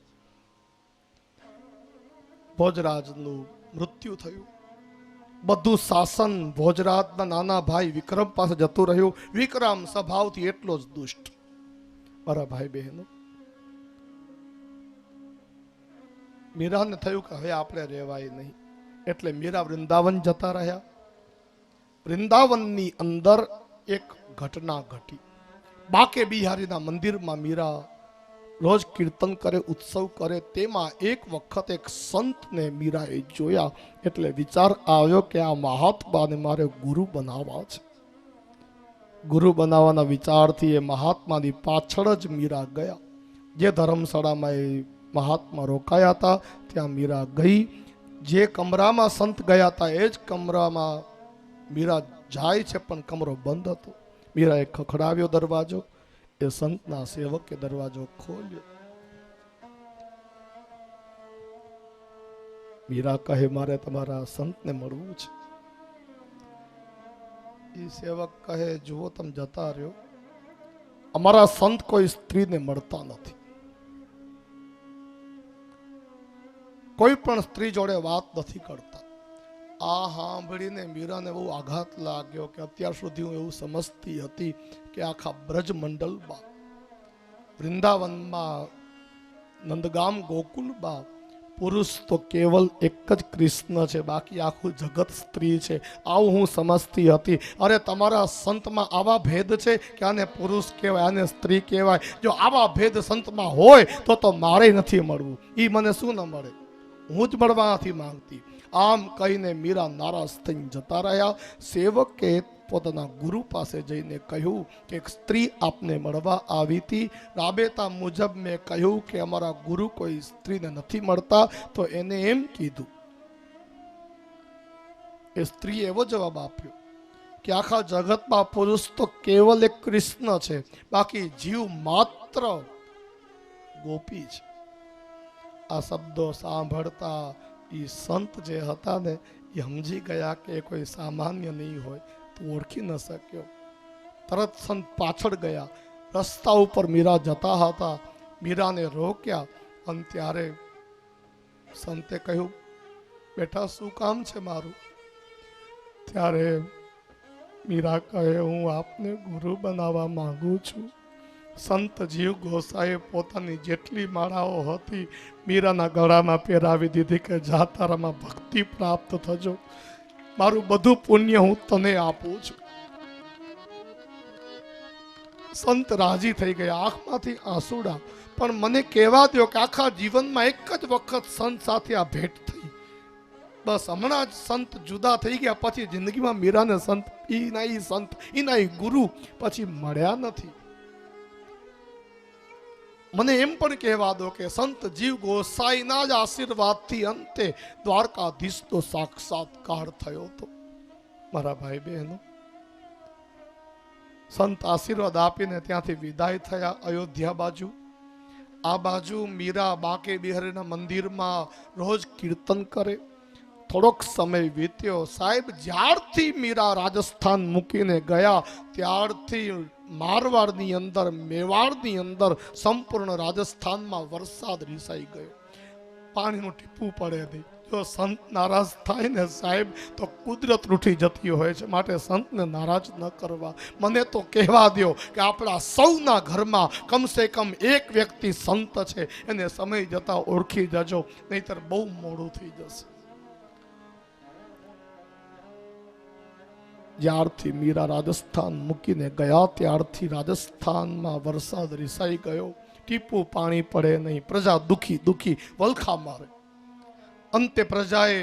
ભોજરાજનું મૃત્યુ થયું. બધું શાસન ભોજરાજના નાના ભાઈ વિક્રમ પાસે જતું રહ્યું. વિક્રમ સ્વભાવથી એટલો જ દુષ્ટ. મારા ભાઈ બહેનો, મીરાને થયું કે હવે આપણે રહેવાય નહીં, એટલે મીરા વૃંદાવન જતા રહ્યા. વૃંદાવનની અંદર એક ઘટના ઘટી. બાકે બિહારીના મંદિરમાં મીરા રોજ કીર્તન કરે, ઉત્સવ કરે. તેમાં એક વખત એક સંતને મીરાએ જોયા, એટલે વિચાર આવ્યો કે આ મહાત્માને મારે ગુરુ બનાવવા છે. ગુરુ બનાવવાના વિચારથી એ મહાત્માની પાછળ જ મીરા ગયા. જે ધર્મશાળામાં એ મહાત્મા રોકાયા હતા ત્યાં મીરા ગઈ. જે કમરામાં સંત ગયા હતા એ જ કમરામાં મીરા જાય છે, પણ કમરો બંધ હતો. મીરાએ ખખડાવ્યો દરવાજો. એ સંતના સેવકે દરવાજો ખોલ્યો. મીરા કહે, મારે તમારા સંતને મળવું છે. એ સેવક કહે, જુઓ, તમે જતા રહ્યો, અમારા સંત કોઈ સ્ત્રીને મળતા નથી. કોઈ પણ સ્ત્રી જોડે વાત નથી કરતા. આ સાંભળીને મીરાને બહુ આઘાત લાગ્યો કે અત્યાર સુધી હું એવું સમજતી હતી કે આખા બ્રજ મંડળમાં, વૃંદાવનમાં, નંદગામ ગોકુલમાં પુરુષ તો કેવલ એક જ કૃષ્ણ છે, બાકી આખું જગત સ્ત્રી છે. આવું હું સમજતી હતી. અરે તમારા સંતમાં આવા ભેદ છે કે આને પુરુષ કહેવાય, આને સ્ત્રી કહેવાય. જો આવા ભેદ સંતમાં હોય તો મારે નથી મળવું. એ મને શું ન મળે, હું જ મળવા નથી માંગતી. આમ કહીને મીરા નારાજ થઈને જતા રહ્યા. સેવકે પોતાના ગુરુ પાસે જઈને કહ્યું કે એક સ્ત્રી આપને મળવા આવી હતી. રાબેતા મુજબ મેં કહ્યું કે અમારા ગુરુ કોઈ સ્ત્રીને નથી મળતા, તો એને એમ કીધું. એ સ્ત્રીએ એવો જવાબ આપ્યો કે આખા જગતમાં પુરુષ તો કેવલ એક કૃષ્ણ છે, બાકી જીવ માત્ર ગોપી છે. આ શબ્દો સાંભળતા એ સંત જે હતા ને એ સમજી ગયા કે કોઈ સામાન્ય નહીં હોય, તો ઓળખી ન શક્યો. તરત સંત પાછળ ગયા. રસ્તા ઉપર મીરા જતા હતા. મીરાને રોક્યા અને ત્યારે સંતે કહ્યું, બેટા શું કામ છે મારું? ત્યારે મીરા કહે, હું આપને ગુરુ બનાવવા માંગુ છું. સંત જીવ ગોસાઈએ પોતાની જેટલી માળાઓ હતી મીરાના ગળામાં પહેરાવી દીધી કે જા તારામાં ભક્તિ પ્રાપ્ત થજો, મારું બધું પુણ્ય હું તને આપું છું. સંત રાજી થઈ ગયા, આંખમાંથી આંસુડા. પણ મને કહેવા દો કે આખા જીવનમાં એક જ વખત સંત સાથે આ ભેટ થઈ. બસ હમણાં જ સંત જુદા થઈ ગયા, પછી જિંદગીમાં મીરાને સંત ઈના ગુરુ પછી મળ્યા નથી. મને એમ પણ કહેવા દો કે સંત જીવ ગોસાઈના જ આશીર્વાદથી અંતે દ્વારકાધીશનો સાક્ષાત્કાર થયો હતો. મારા ભાઈ બહેનો, સંત આશીર્વાદ આપીને ત્યાંથી વિદાય થયા અયોધ્યા બાજુ. આ બાજુ મીરા બાકે બિહારીના મંદિરમાં રોજ કીર્તન કરે. થોડોક સમય વીત્યો. સાહેબ, જ્યારથી મીરા રાજસ્થાન મૂકીને ગયા ત્યારથી મારવાડની અંદર, મેવાડની અંદર, સંપૂર્ણ રાજસ્થાનમાં વરસાદ રીસાઈ ગયો. પાણીનું ટીપું પડે નહીં. જો સંત નારાજ થાય ને સાહેબ, તો કુદરત રૂઠી જતી હોય છે. માટે સંતને નારાજ ન કરવા. મને તો કહેવા દો કે આપણા સૌના ઘરમાં કમસે કમ એક વ્યક્તિ સંત છે, એને સમય જતા ઓળખી જજો, નહીતર બહુ મોડું થઈ જશે. જ્યારથી મીરા રાજસ્થાન મૂકીને ગયા ત્યારથી રાજસ્થાનમાં વરસાદ રિસાઈ ગયો, ટીપું પાણી પડે નહીં, પ્રજા દુખી દુખી વલખા મારે. અંતે પ્રજાએ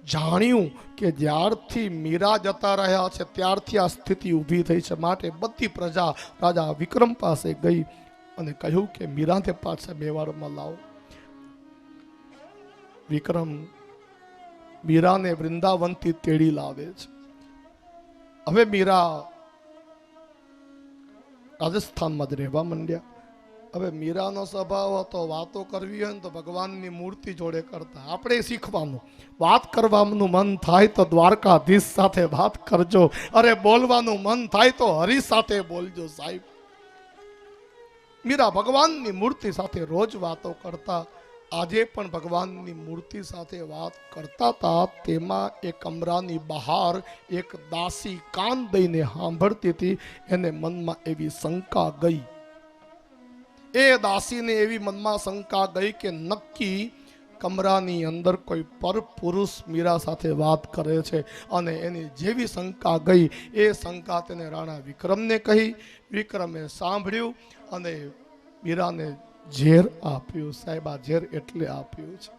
જાણ્યું કે જ્યારથી મીરા જતા રહ્યા છે ત્યારથી આ સ્થિતિ ઊભી થઈ છે. માટે બધી પ્રજા રાજા વિક્રમ પાસે ગઈ અને કહ્યું કે મીરાને પાછા મેવાડમાં લાવો. વિક્રમ મીરાને વૃંદાવનથી તેડી લાવે છે. હવે મીરા રાજસ્થાનમાં જ રહેવા માંડ્યા. હવે મીરાનો સ્વભાવ હતો વાતો કરવી હોય ને તો ભગવાનની મૂર્તિ જોડે કરતા. આપણે શીખવાનું, વાત કરવાનું મન થાય તો દ્વારકાધીશ સાથે વાત કરજો, અરે બોલવાનું મન થાય તો હરિ સાથે બોલજો સાહેબ. મીરા ભગવાનની મૂર્તિ સાથે રોજ વાતો કરતા. આજે પણ ભગવાનની મૂર્તિ સાથે વાત કરતા હતા. તેમાં એક કમરાની બહાર એક દાસી કાન દઈને સાંભળતી હતી. એને મનમાં એવી શંકા ગઈ, એ દાસીને એવી મનમાં શંકા ગઈ કે નક્કી કમરાની અંદર કોઈ પર પુરુષ મીરા સાથે વાત કરે છે. અને એની જેવી શંકા ગઈ એ શંકા તેને રાણા વિક્રમને કહી. વિક્રમે સાંભળ્યું અને મીરાને ઝેર આપ્યું. સાહેબ આ ઝેર એટલે આપ્યું છે,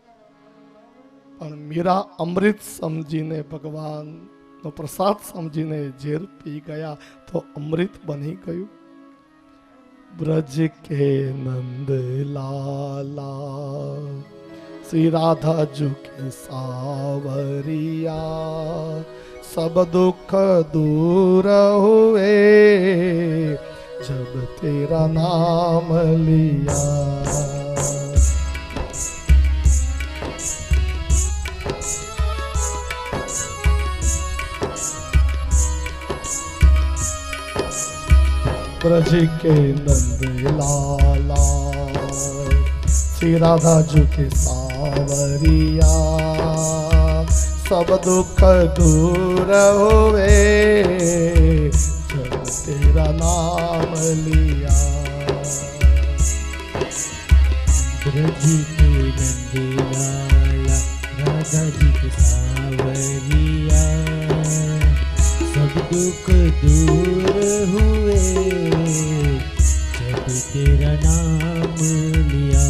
પણ મીરા અમૃત સમજીને ભગવાનનો પ્રસાદ સમજીને ઝેર પી ગયા તો અમૃત બની ગયું. ब्रज के नंद लाला श्री राधा जू के सावरिया सब दुख दूर हुए जब तेरा नाम लिया. ब्रज के नंद लाला श्री राधा जू के सावरिया सब दुख दूर हुए जब तेरा नाम लिया. ब्रज के नंद लाला राधा जी के सावरिया सब दुख दूर हुए जब तेरा नाम लिया.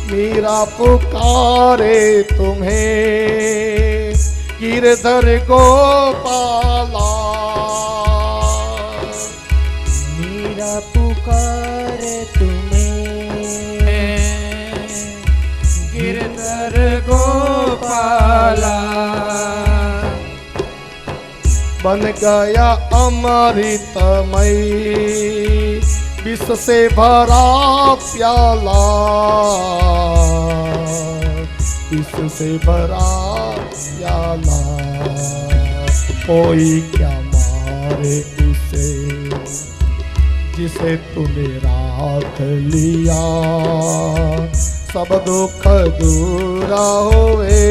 मीरा पुकारे तुम्हें गिरधर गोपाला. मीरा पुकारे तुम्हें गिरधर गोपाला. बन गया अमृतमय विष से भरा प्याला. विष से भरा प्याला कोई क्या मारे उसे जिसे तूने राख लिया. सब दुख दूर हुए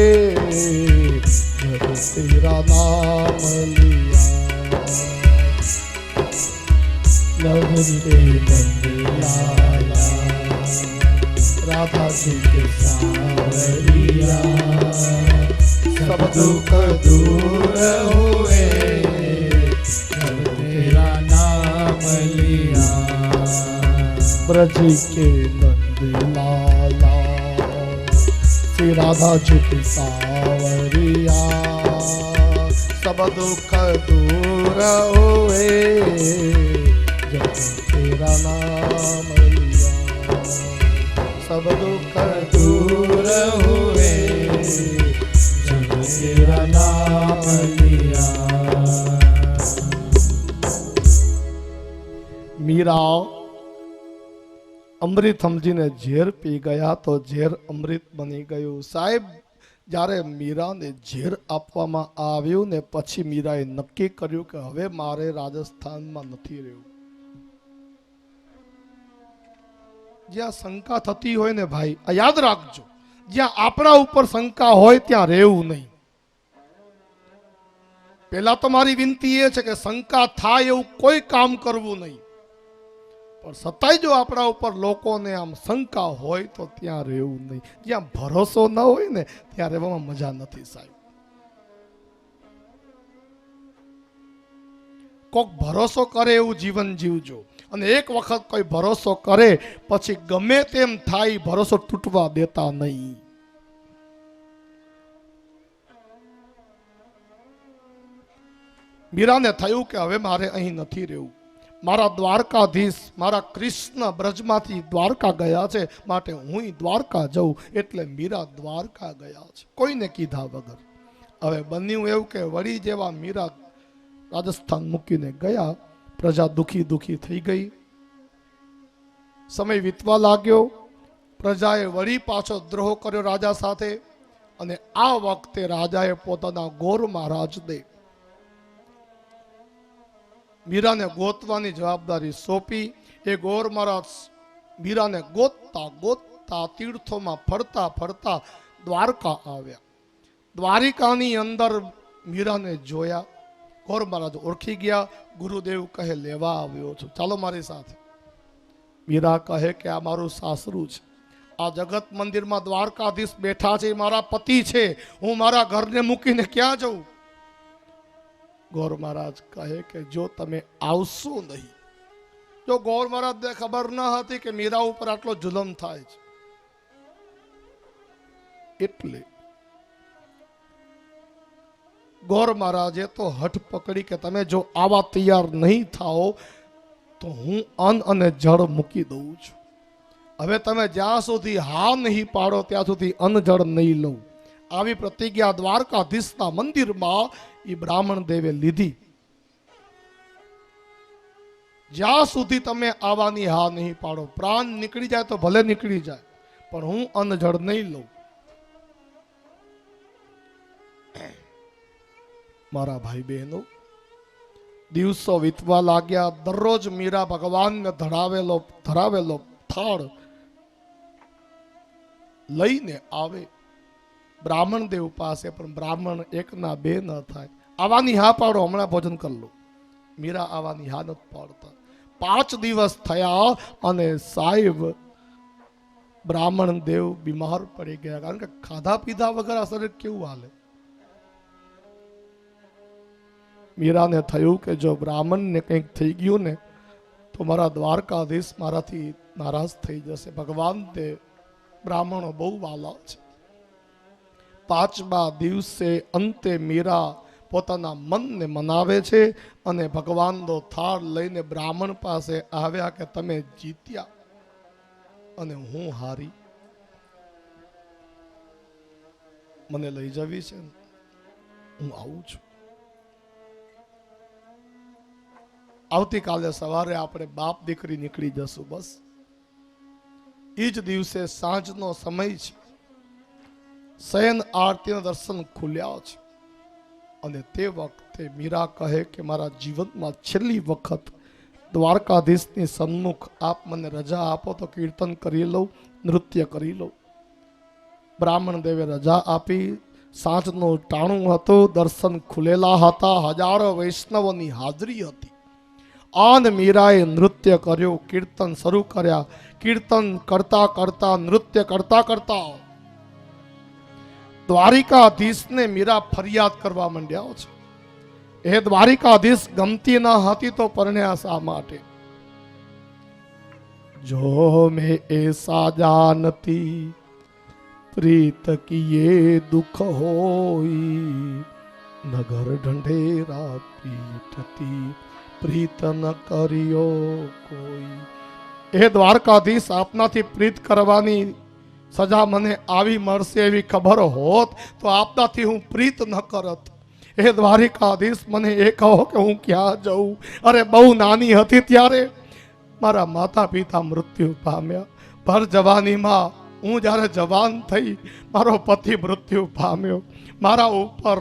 जब तेरा नाम लिया. नगरी के नंद लाला राधा जी के सावरिया सब दुख दूर हुए जब तेरा नाम लिया. ब्रज के नंद लाला श्री राधा जी के सावरिया सब दुख दूर हुए जब तेरा नाम लिया. सब दुख दूर हुए जब तेरा नाम लिया. मीरा અમૃત સમજીને ઝેર પી ગયા તો ઝેર અમૃત બની ગયું. સાહેબ જ્યારે મીરાને ઝેર આપવામાં આવ્યું ને પછી મીરાએ નક્કી કર્યું કે હવે મારે રાજસ્થાનમાં નથી રહેવું. જ્યાં શંકા થતી હોય ને ભાઈ આ યાદ રાખજો, જ્યાં આપણા ઉપર શંકા હોય ત્યાં રહેવું નહીં. પહેલા તો મારી વિનંતી એ છે કે શંકા થાય એવું કોઈ કામ કરવું નહીં, પણ છતાંય જો આપણા ઉપર લોકોને આમ શંકા હોય તો ત્યાં રહેવું નહીં. જ્યાં ભરોસો ન હોય ને ત્યાં રહેવામાં મજા નથી સાહેબ. કોક ભરોસો કરે એવું જીવન જીવજો. અને એક વખત કોઈ ભરોસો કરે પછી ગમે તેમ થાય ભરોસો તૂટવા દેતા નહીં. મીરાને થયું કે હવે મારે અહીં નથી રહેવું. મારા દ્વારકાધીશ મારા કૃષ્ણ બ્રજમાંથી દ્વારકા ગયા છે, માટે હું દ્વારકા જઉં. એટલે મીરા દ્વારકા ગયા છે કોઈને કીધા વગર. હવે બન્યું એવું કે વળી જેવા મીરા રાજસ્થાન મૂકીને ગયા, પ્રજા દુખી થઈ ગઈ. સમય વીતવા લાગ્યો. પ્રજાએ વળી પાછો દ્રોહ કર્યો રાજા સાથે. અને આ વખતે રાજાએ પોતાના ગોર મહારાજને મીરાને ગોતવાની જવાબદારી સોંપી. એ ગોર મહારાજ મીરાને ગોતતા તીર્થોમાં ફરતા દ્વારકા આવ્યા. દ્વારિકાની અંદર મીરાને જોયા. ગોર મહારાજ ઓળખી ગયા. ગુરુદેવ કહે લેવા આવ્યો છું, ચાલો મારી સાથે. મીરા કહે કે આ મારું સાસરું છે. આ જગત મંદિરમાં દ્વારકાધીશ બેઠા છે, મારા પતિ છે. હું મારા ઘરને મૂકીને ક્યાં જઉં? ગોર મહારાજ કહે કે જો તમે આવશો નહીં. જો ગોર મહારાજને ખબર ન હતી કે મીરા ઉપર આટલો જુલમ થાય છે, એટલે ગોર મહારાજે તો હઠ પકડી કે તમે જો આવા તૈયાર નહીં થાઓ તો હું અન્ન અને જળ મૂકી દઉં છું. હવે તમે જ્યાં સુધી હા નહીં પાડો ત્યાં સુધી અન્ન જળ નહીં લઉં. આવી પ્રતિજ્ઞા દ્વારકાધીશના મંદિરમાં એ બ્રાહ્મણ દેવે લીધી. જ્યાં સુધી તમે આવવાની હા નહીં પાડો, પ્રાણ નીકળી જાય તો ભલે નીકળી જાય, પણ હું અન્ન જળ નહીં લઉં. મારા ભાઈ બહેનો, દિવસો વીતવા લાગ્યા. દરરોજ મીરા ભગવાનને ધરાવેલો થાળ લઈને આવે બ્રાહ્મણ દેવ પાસે. પણ બ્રાહ્મણ એકના બે ન થાય. આવાની હા પાડો, હમણાં ભોજન કરી લો. મીરા આવાની હા નથી પાડતા. 5 દિવસ થયા અને સાહેબ બ્રાહ્મણ દેવ બીમાર પડી ગયા. કારણ કે ખાધા પીધા વગર આ શરીર કેવું હાલે. મીરાને થયું કે જો બ્રાહ્મણને કંઈક થઈ ગયું ને તો મારા દ્વારકાધીશ મારાથી નારાજ થઈ જશે. ભગવાન તે બ્રાહ્મણો બહુ વાલા છે. 5મા દિવસે અંતે મીરા પોતાના મનને મનાવે છે અને ભગવાનનો થાળ લઈને બ્રાહ્મણ પાસે આવ્યા કે તમે જીત્યા અને હું હારી. મને લઈ જવી છે, હું આવું છું. આવતીકાલે સવારે આપણે બાપ દીકરી નીકળી જશું. બસ એ જ દિવસે સાંજનો સમય છે. શયન આરતીના દર્શન ખુલ્યા છે અને તે વખતે મીરા કહે કે મારા જીવનમાં છેલ્લી વખત દ્વારકાધીશની સન્મુખ આપ મને રજા આપો તો કીર્તન કરી લઉં, નૃત્ય કરી લઉં. બ્રાહ્મણ દેવે રજા આપી. સાંજનું ટાણું હતું. દર્શન ખુલેલા હતા. હજારો વૈષ્ણવોની હાજરી હતી. આન મીરાએ નૃત્ય કર્યું, કીર્તન શરૂ કર્યા. કીર્તન કરતા નૃત્ય કરતા દ્વારિકાધીશને મીરા ફરિયાદ કરવા માંડ્યા છે. એ દ્વારિકાધીશ ગમતી ન હતી તો પરણ્યા શા માટે? જો મેં એસા જાનતી પ્રીત કિયે દુઃખ હોઈ, નગર ઢંઢેરા પીટતી પ્રીત ન કર્યો કોઈ. એ દ્વારકાધીશ આપનાથી પ્રીત કરવાની સજા મને આવી મળશે એવી ખબર હોત તો આપનાથી હું પ્રીત ન કરત. એ દ્વારિકાધીશ મને એ કહો કે હું ક્યાં જઉં? અરે બહુ નાની હતી ત્યારે મારા માતા પિતા મૃત્યુ પામ્યા. ભર જવાનીમાં હું જ્યારે જવાન થઈ મારો પતિ મૃત્યુ પામ્યો. મારા ઉપર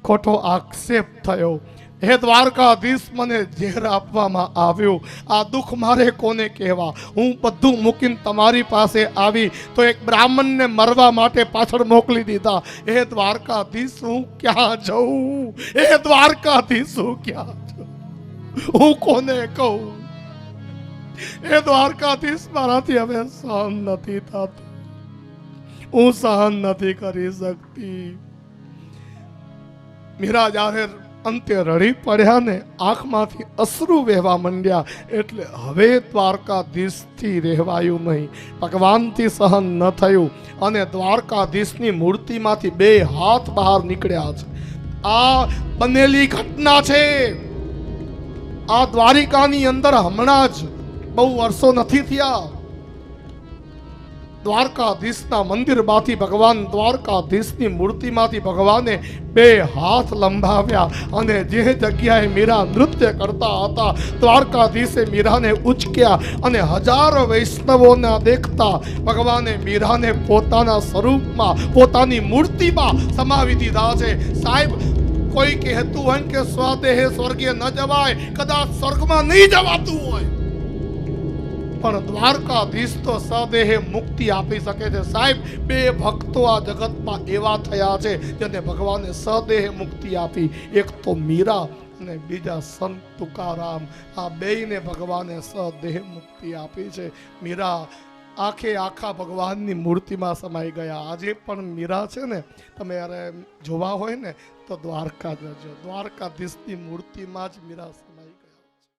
ખોટો આક્ષેપ થયો. હે દ્વારકાધીશ, મને ઝેર આપવામાં આવ્યું. આ દુઃખ મારે કોને કહેવા? હું બધું મૂકીને તમારી પાસે આવી તો એક બ્રાહ્મણને મરવા માટે પાછળ મોકલી દીધા. હે દ્વારકાધીશ, હું ક્યાં જઉં? હે દ્વારકાધીશ, હું ક્યાં જઉં? હું કોને કહું? હે દ્વારકાધીશ, મારાથી હવે સહન નથી થતું. હું સહન નથી કરી શકતી. મીરા જ્યારે અંતે રડી પડ્યા ને આંખમાંથી અશ્રુ વહેવા માંડ્યા. એટલે હવે દ્વારકાધીશથી રહેવાયું નહીં, ભગવાનથી સહન ન થયું અને દ્વારકાધીશની મૂર્તિમાંથી 2 હાથ બહાર નીકળ્યા છે. આ બનેલી ઘટના છે. આ દ્વારિકાની અંદર હમણાં જ, બહુ વર્ષો નથી થયા, દ્વારકાધીશના મંદિરમાંથી ભગવાન દ્વારકાધીશની મૂર્તિમાંથી ભગવાને 2 હાથ લંબાવ્યા અને જે જગ્યાએ મીરા નૃત્ય કરતા હતા દ્વારકાધીશે મીરાને ઉચક્યા અને હજારો વૈષ્ણવોના દેખતા ભગવાને મીરાને પોતાના સ્વરૂપમાં, પોતાની મૂર્તિમાં સમાવી દીધા છે. સાહેબ, કોઈ કહેતું હોય કે સ્વદેહે સ્વર્ગે ન જવાય, કદાચ સ્વર્ગમાં નહીં જવાતું હોય, પણ દ્વારકાધીશ તો સદેહે મુક્તિ આપી શકે છે. સાહેબ, 2 ભક્તો આ જગતમાં એવા થયા છે જેને ભગવાને સદેહે મુક્તિ આપી. એક તો મીરા અને બીજા સંત તુકારામ. આ બેયને ભગવાને સદેહે મુક્તિ આપી છે. મીરા આખા ભગવાનની મૂર્તિમાં સમાઈ ગયા. આજે પણ મીરા છે ને, તમે યારે જોવા હોય ને તો દ્વારકા જજો, દ્વારકાધીશની મૂર્તિમાં જ મીરા